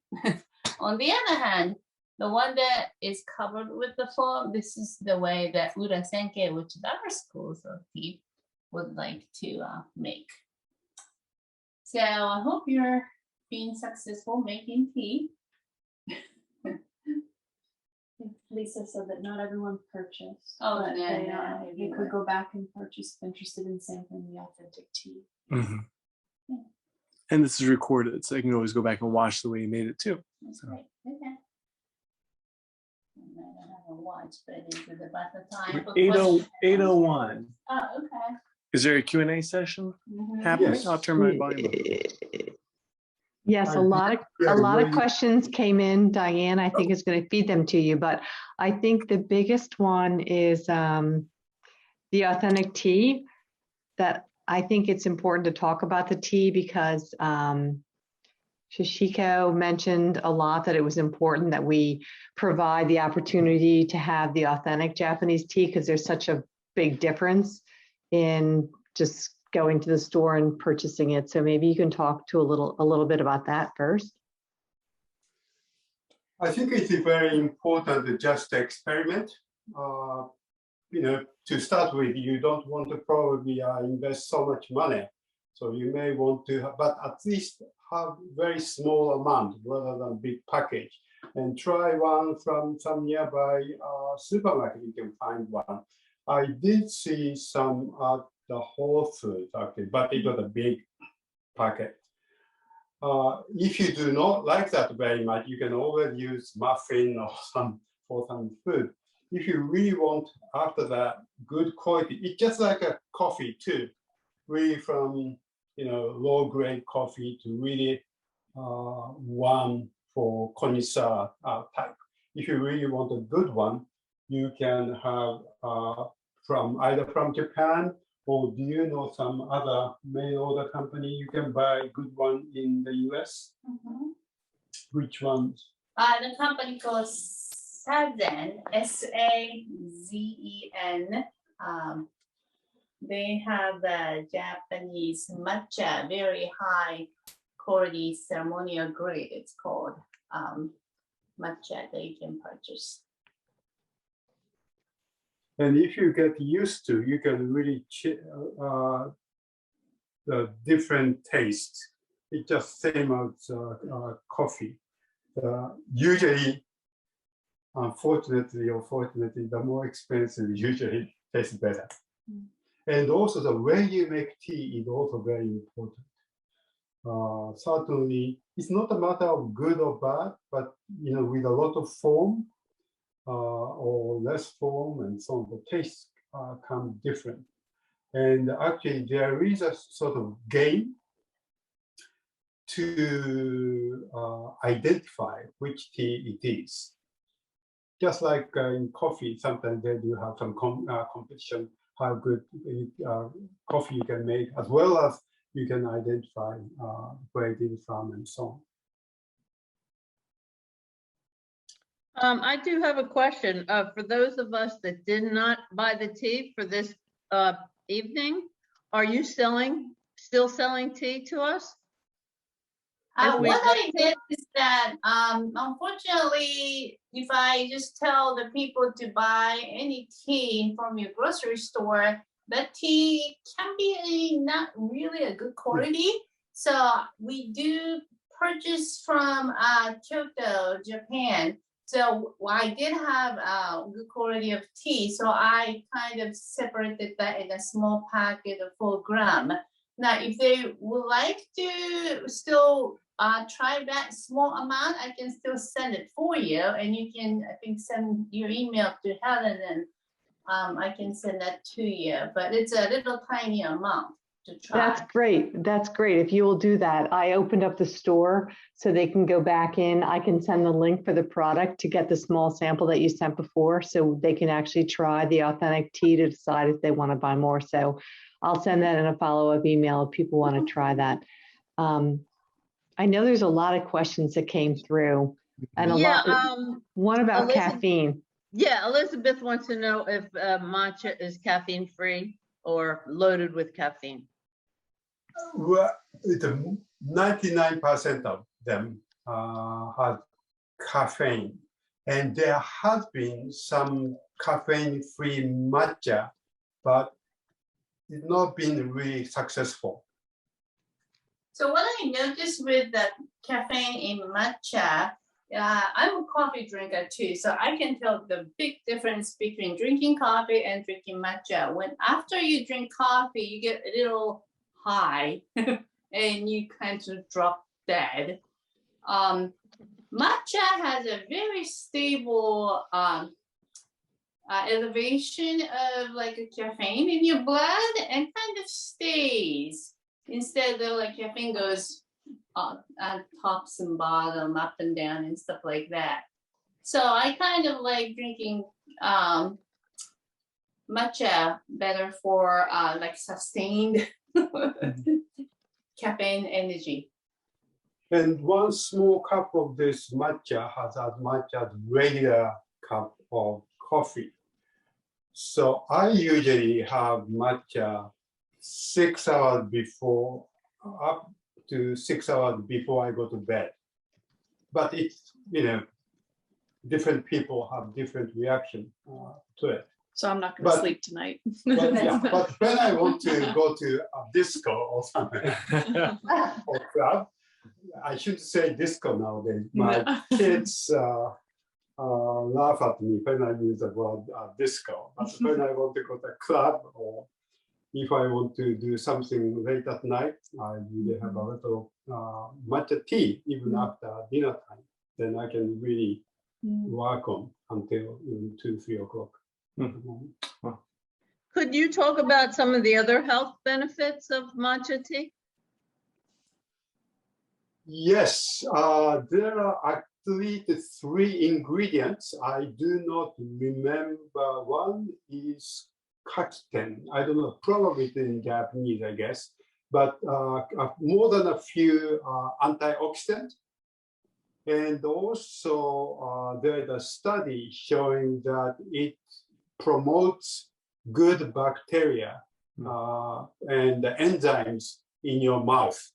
On the other hand, the one that is covered with the foam, this is the way that Urasenke, which is other schools of tea, would like to make. So I hope you're being successful making tea. Lisa said that not everyone purchased. Oh, but no, you could go back and purchase if interested in sampling the authentic tea. Mhm. And this is recorded, so you can always go back and watch the way you made it too. That's So. great. Okay. I don't have a watch, but it is about the time. for 8:01. Oh, okay. Is there a Q&A session Mhm. happening? Yes. I'll turn my volume up. Yes, a lot of questions came in. Diane, I think is going to feed them to you, but I think the biggest one is the authentic tea. That I think it's important to talk about the tea because Sachico mentioned a lot that it was important that we provide the opportunity to have the authentic Japanese tea because there's such a big difference in just going to the store and purchasing it. So maybe you can talk to a little bit about that first. I think it's very important to just experiment. To start with, you don't want to probably invest so much money. So you may want to, but at least have very small amount rather than big package. And try one from some nearby supermarket, you can find one. I did see some at the Whole Foods, actually, but it was a big packet. If you do not like that very much, you can always use muffin or for some food. If you really want, after that, good quality, it's just like a coffee too. Really from low grade coffee to really one for connoisseur type. If you really want a good one, you can have either from Japan, or do you know some other mail order company you can buy a good one in the US? Which ones? The company called Sazen, S-A-Z-E-N. They have the Japanese matcha, very high quality ceremonial grade. It's called matcha that you can purchase. And if you get used to, you can really the different taste. It's just same as coffee. Usually, unfortunately or fortunately, the more expensive usually tastes better. And also the way you make tea is also very important. Certainly, it's not a matter of good or bad, but with a lot of foam or less foam and so on, the taste comes different. And actually, there is a sort of game to identify which tea it is. Just like in coffee, sometimes they do have some competition, how good coffee you can make, as well as you can identify where it is from and so on. I do have a question. For those of us that did not buy the tea for this evening, are you still selling tea to us? What I did is that, unfortunately, if I just tell the people to buy any tea from your grocery store, the tea can be not really a good quality. So we do purchase from Kyoto, Japan. So I did have good quality of tea. So I kind of separated that in a small packet of 4 grams. Now, if they would like to still try that small amount, I can still send it for you. And you can, I think, send your email to Helen and I can send that to you. But it's a little tiny amount to try. That's great. That's great. If you will do that, I opened up the store so they can go back in. I can send the link for the product to get the small sample that you sent before so they can actually try the authentic tea to decide if they want to buy more. So I'll send that in a follow-up email if people want to try that. I know there's a lot of questions that came through and one about caffeine. Yeah, Elizabeth wants to know if matcha is caffeine free or loaded with caffeine. Well, 99% of them have caffeine, and there has been some caffeine-free matcha, but it's not been really successful. So what I noticed with the caffeine in matcha, I'm a coffee drinker too, so I can tell the big difference between drinking coffee and drinking matcha. When after you drink coffee, you get a little high and you kind of drop dead. Matcha has a very stable elevation of like a caffeine in your blood and kind of stays. Instead of like caffeine goes on tops and bottom, up and down and stuff like that. So I kind of like drinking matcha better for like sustained caffeine energy. And one small cup of this matcha has as much as regular cup of coffee. So I usually have matcha 6 hours before, up to 6 hours before I go to bed. But it's, different people have different reaction to it. So I'm not gonna But- sleep tonight. But when I want to go to a disco or something, or club, I should say disco nowadays. My kids laugh at me when I use the word disco. But when I want to go to a club, or if I want to do something late at night, I usually have a little matcha tea even after dinner time. Then I can really work on until 2-3 o'clock. Could you talk about some of the other health benefits of matcha tea? Yes, there are actually the 3 ingredients. I do not remember. One is kakuten. I don't know, probably it's in Japanese, I guess. But more than a few antioxidants. And also there is a study showing that it promotes good bacteria and the enzymes in your mouth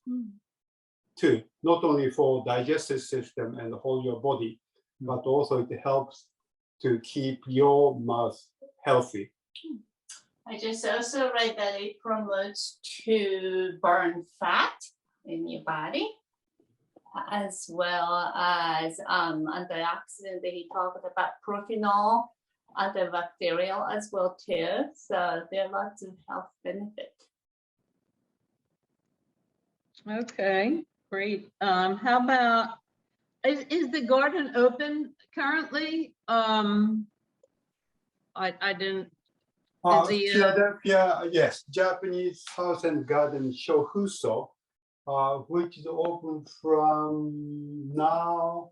too, not only for digestive system and whole your body, but also it helps to keep your mouth healthy. I just also read that it promotes to burn fat in your body, as well as antioxidant that he talked about, propanol, antibacterial as well too. So there are lots of health benefits. Okay, great. How about, is the garden open currently? I didn't. Is the, Philadelphia, yes, Japanese house and garden Shofuso, which is open from now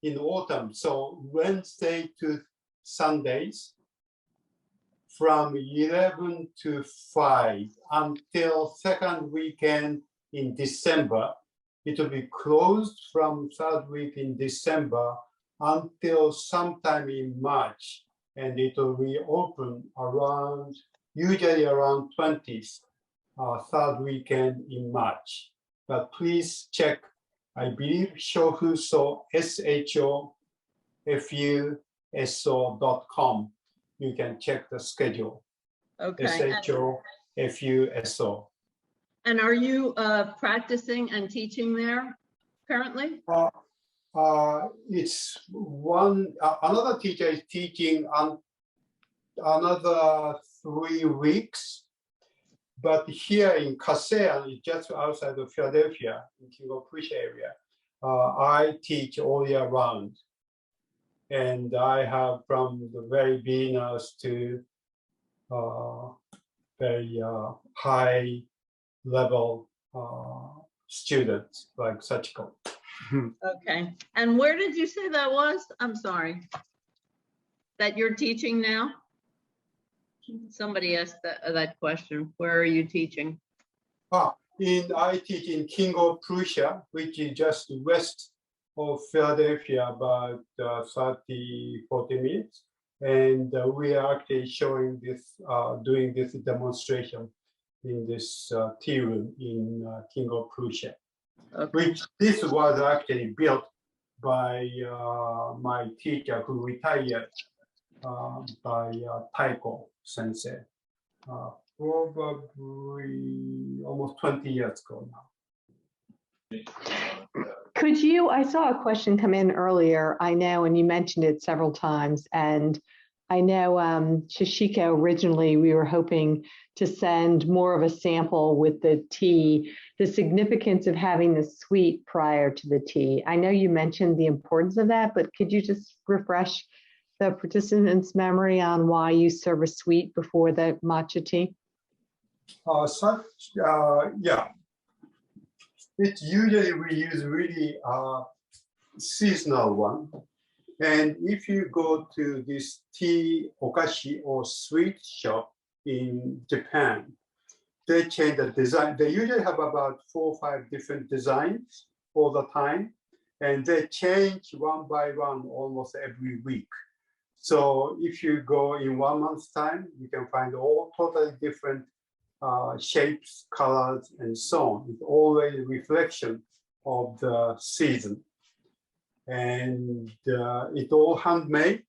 in autumn. So Wednesday to Sundays from 11 to 5 until second weekend in December. It will be closed from third week in December until sometime in March. And it will reopen around, usually around 20th, third weekend in March. But please check, I believe Shofuso, SHOFUSO.com. You can check the schedule. okay. SHOFUSO. And are you practicing and teaching there currently? It's one, another teacher is teaching another 3 weeks. But here in Kasea, just outside of Philadelphia, in Keijiroh area, I teach all year round. And I have from the very beginners to very high level students like Sachico. Okay. And where did you say that was? I'm sorry. That you're teaching now? Somebody asked that question. Where are you teaching? I teach in Keijiroh, Prussia, which is just west of Philadelphia, about 30-40 minutes. And we are actually showing this, doing this demonstration in this tea room in Keijiroh, Prussia. Okay. Which this was actually built by my teacher who retired by Taiko sensei, probably almost 20 years ago now. Could you, I saw a question come in earlier, I know, and you mentioned it several times, and I know Sachico, originally we were hoping to send more of a sample with the tea, the significance of having the sweet prior to the tea. I know you mentioned the importance of that, but could you just refresh the participants' memory on why you serve a sweet before the matcha tea? Yeah. It's usually we use really seasonal one. And if you go to this tea okashi or sweet shop in Japan, they change the design. They usually have about 4 or 5 different designs all the time. And they change one by one almost every week. So if you go in 1 month's time, you can find all totally different shapes, colors, and so on. It's always a reflection of the season. and it's all handmade.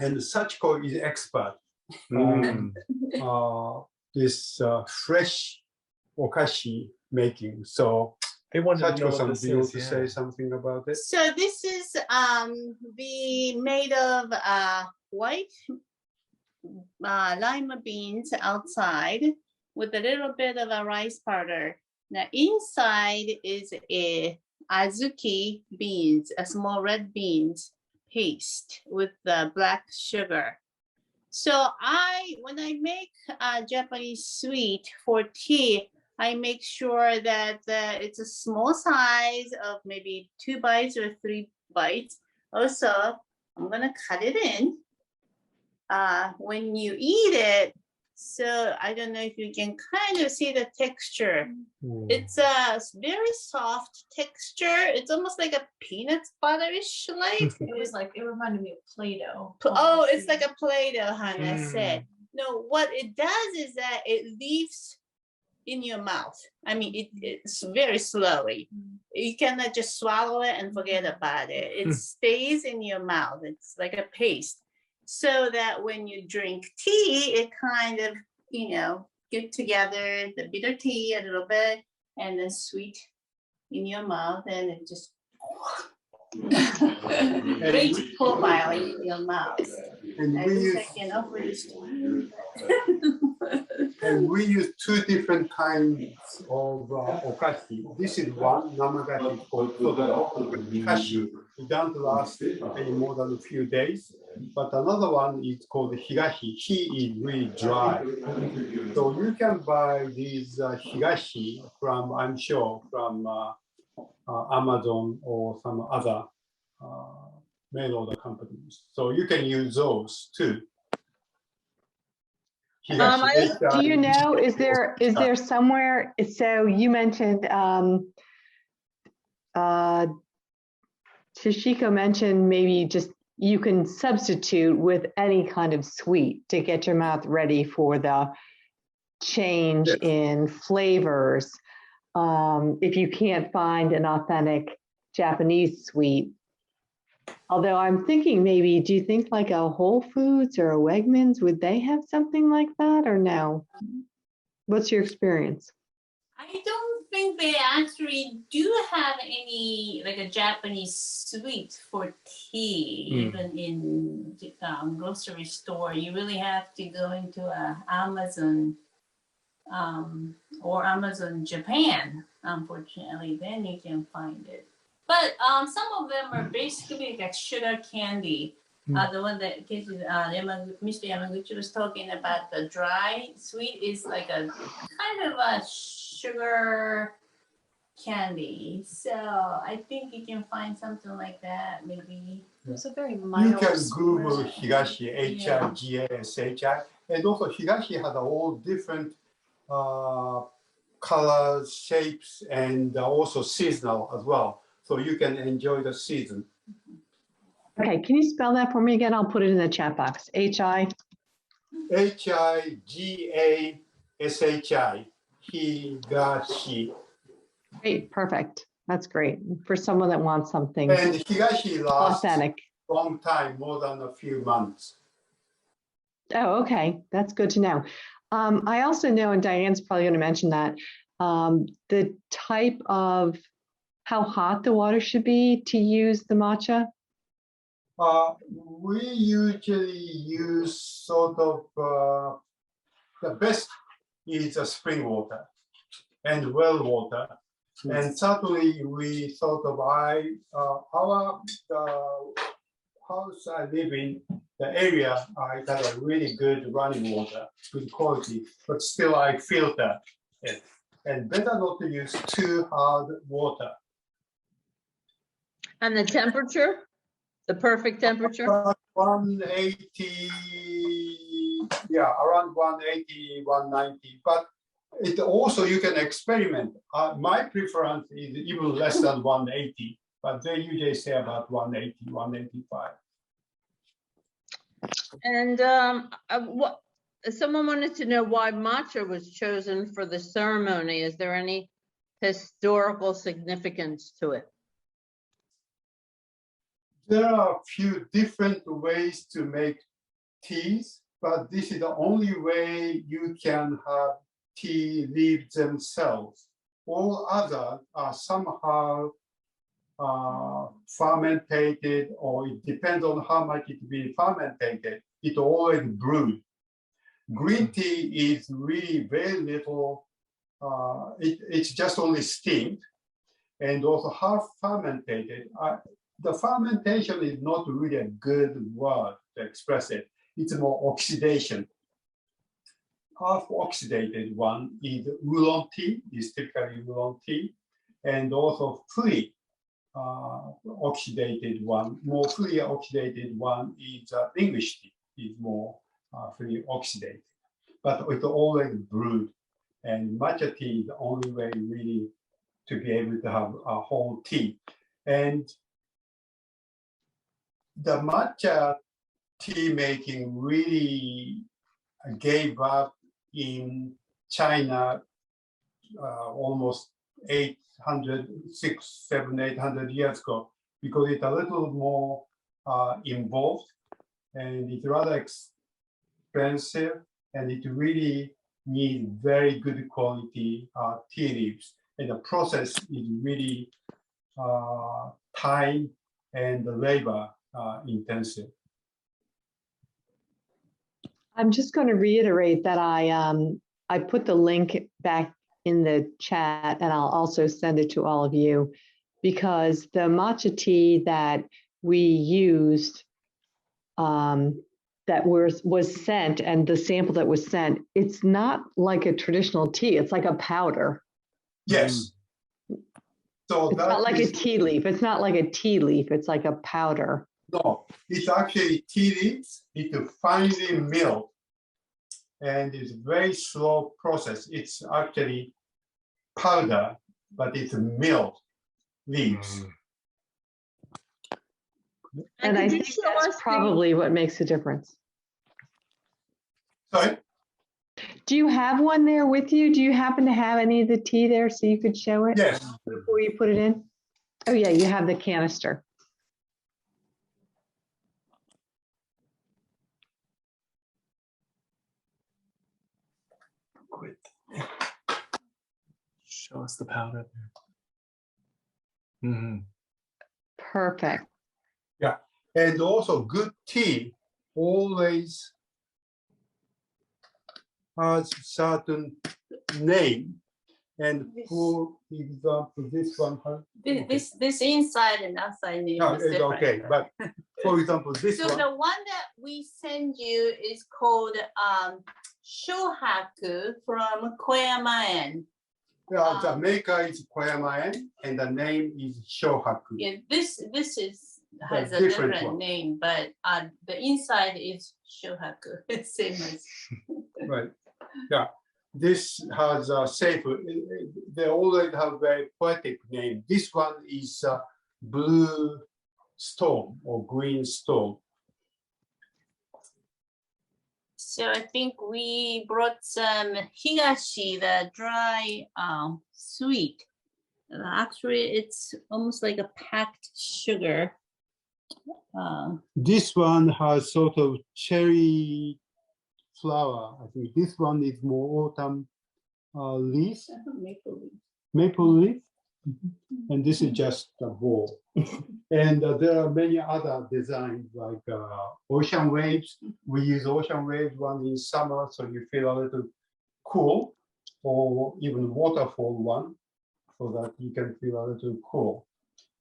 And Sachiko is expert on this fresh okashi making. So They wanted to know Sachiko-san, what this do you want is. to Yeah. say something about it? So this is made of white lima beans outside with a little bit of a rice powder. Now inside is a azuki beans, a small red beans paste with the black sugar. So when I make a Japanese sweet for tea, I make sure that it's a small size of maybe 2 bites or 3 bites. Also, I'm gonna cut it in. When you eat it, so I don't know if you can kind of see the texture. It's a very soft texture. It's almost like a peanut butterish like. It reminded me of Play-Doh. Oh, it's like a Play-Doh, Hannah said. No, what it does is that it leaves in your mouth. I mean, it's very slowly. You cannot just swallow it and forget about it. It stays in your mouth. It's like a paste. So that when you drink tea, it kind of, get together the bitter tea a little bit and then sweet in your mouth, and it just great profile in your mouth. And I we wish use, I can offer this to you. and we use 2 different kinds of okashi. This is one, Yama-Guchi, called Kashi. It doesn't last any more than a few days. But another one is called Higashi. He is really dry. So you can buy these Higashi from, I'm sure, from Amazon or some other mail order companies. So you can use those too. Do you know, is there somewhere, so you mentioned, Sachico mentioned maybe just you can substitute with any kind of sweet to get your mouth ready for the change in flavors. If you can't find an authentic Japanese sweet. Although I'm thinking maybe, do you think like a Whole Foods or a Wegmans, would they have something like that or no? What's your experience? I don't think they actually do have any like a Japanese sweet for tea, even in grocery store. You really have to go into Amazon or Amazon Japan, unfortunately, then you can find it. But some of them are basically like sugar candy. The one that Mr. Yama-Guchi was talking about, the dry sweet, is like a kind of a sugar candy. So I think you can find something like that, maybe. It's a very You mild. can Google sweet. Higashi, H-I-G-A-S-H-I, and also Higashi has all different colors, shapes, and also seasonal as well. So you can enjoy the season. Okay, can you spell that for me again? I'll put it in the chat box. H-I? H-I-G-A-S-H-I, Higashi. Great, perfect. That's great. For someone that wants something And Higashi lasts authentic. a long time, more than a few months. Oh, okay. That's good to know. I also know, and Diane's probably going to mention that, the type of how hot the water should be to use the matcha. We usually use sort of the best is spring water and well water. And certainly we thought of our house I live in, the area, I got a really good running water, good quality, but still I filter it. And better not to use too hard water. And the temperature, the perfect temperature? Around 180, yeah, around 180, 190. But it also, you can experiment. My preference is even less than 180, but they usually say about 180, 185. And what someone wanted to know why matcha was chosen for the ceremony. Is there any historical significance to it? There are a few different ways to make teas, but this is the only way you can have tea leaves themselves. All others are somehow fermented, or it depends on how much it be fermented. It always brewed. Green tea is really very little. It's just only steamed, and also half fermented. The fermentation is not really a good word to express it. It's more oxidation. Half oxidated one is oolong tea, is typically oolong tea, and also fully oxidated one. More fully oxidated one is English tea, is more fully oxidated, but it's always brewed. And matcha tea is the only way really to be able to have a whole tea. And the matcha tea making really gave up in China almost 800 years ago, because it's a little more involved, and it's rather expensive, and it really needs very good quality tea leaves, and the process is really time and labor intensive. I'm just going to reiterate that I put the link back in the chat, and I'll also send it to all of you, because the matcha tea that we used that was sent, and the sample that was sent, it's not like a traditional tea. It's like a powder. Yes. So it's not like a tea leaf. It's not like a tea leaf. It's like a powder. No, it's actually tea leaves. It's finely milled, and it's a very slow process. It's actually powder, but it's milled leaves. And I think that's probably what makes a difference. Sorry? Do you have one there with you? Do you happen to have any of the tea there so you could show it? Yes. Before you put it in? Oh yeah, you have the canister. Quit. Show us the powder there. Mm-hmm. Perfect. Yeah, and also good tea always has certain name. And for example, this one has this inside and outside name is different. Okay, but for example, this so one. the one that we send you is called Shohaku from Koyama-en. Yeah, the maker is Koyama-en, and the name is Shohaku. Yeah, this has a different name, but the inside is Shohaku. Same as. Right. Yeah. This has a safer. They always have very poetic name. This one is blue stone or green stone. So I think we brought some higashi, the dry sweet. Actually, it's almost like a packed sugar. This one has sort of cherry flower. I think this one is more autumn leaf. Maple leaf. And this is just a bowl. And there are many other designs like ocean waves. We use ocean waves one in summer, so you feel a little cool, or even waterfall one, so that you can feel a little cool.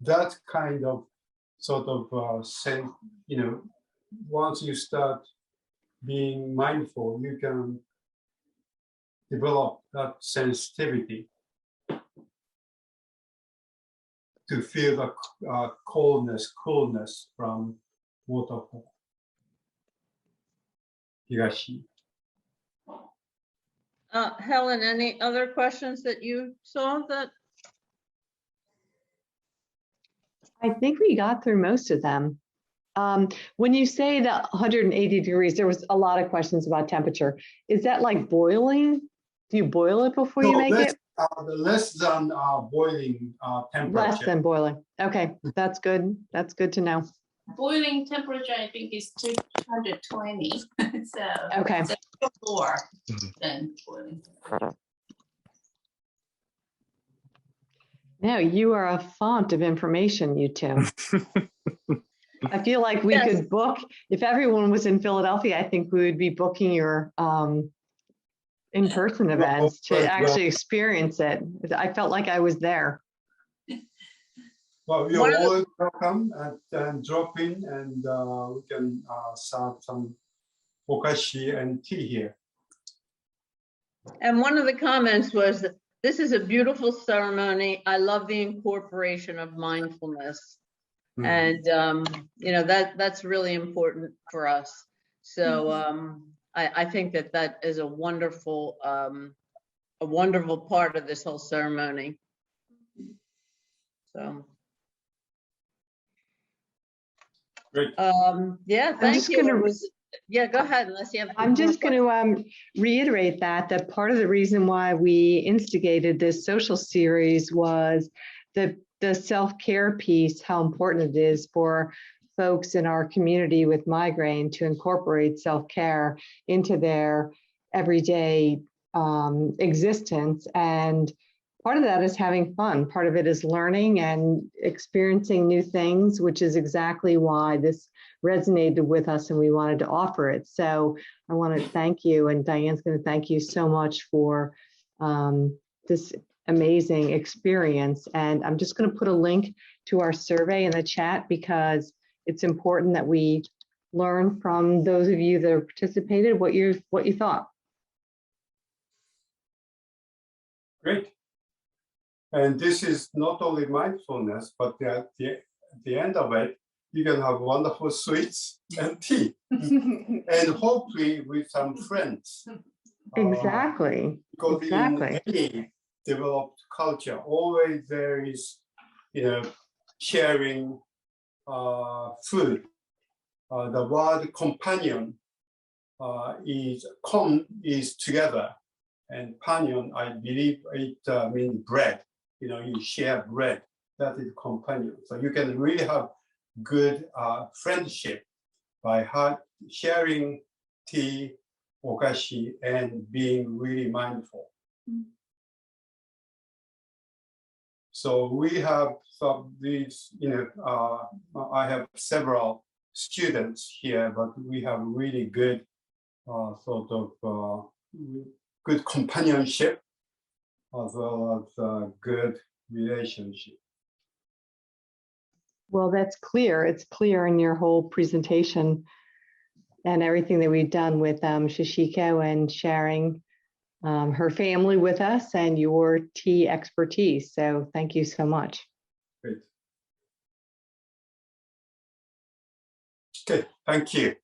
That kind of sort of sense, you know, once you start being mindful, you can develop that sensitivity to feel the coolness from waterfall. Higashi. Helen, any other questions that you saw that? I think we got through most of them. When you say the 180 degrees, there was a lot of questions about temperature. Is that like boiling? Do you boil it before you make it? Less than boiling temperature. Less than boiling. Okay, that's good. That's good to know. boiling temperature, I think, is 220. So Okay. so before Mhm. then boiling temperature. Now you are a font of information, you two. I feel like we Yes. could book, if everyone was in Philadelphia, I think we would be booking your in-person events to actually experience it. I felt like I was there. Well, One you're of the- all welcome and drop in, and we can serve some okashi and tea here. And one of the comments was that this is a beautiful ceremony. I love the incorporation of mindfulness. Hmm. And, you know, that's really important for us. So I think that is a wonderful part of this whole ceremony. So. Great. Yeah, I'm thank just you. gonna- Yeah, go ahead, unless you have. I'm more just going questions. to reiterate that part of the reason why we instigated this social series was the self-care piece, how important it is for folks in our community with migraine to incorporate self-care into their everyday existence. And part of that is having fun. Part of it is learning and experiencing new things, which is exactly why this resonated with us and we wanted to offer it. So I want to thank you, and Diane's going to thank you so much for this amazing experience. And I'm just going to put a link to our survey in the chat because it's important that we learn from those of you that have participated what you thought. Great. And this is not only mindfulness, but at the end of it, you can have wonderful sweets and tea, and hopefully with some friends. Exactly. Because Exactly. in any developed culture, always there is, sharing food. The word companion is together, and panion, I believe it means bread. You share bread. That is companion. So you can really have good friendship by sharing tea, okashi, and being really mindful. So we have some these, I have several students here, but we have really good good companionship as well as good relationship. Well, that's clear. It's clear in your whole presentation and everything that we've done with Sachico and sharing her family with us and your tea expertise. So thank you so much. Great. Okay, thank you.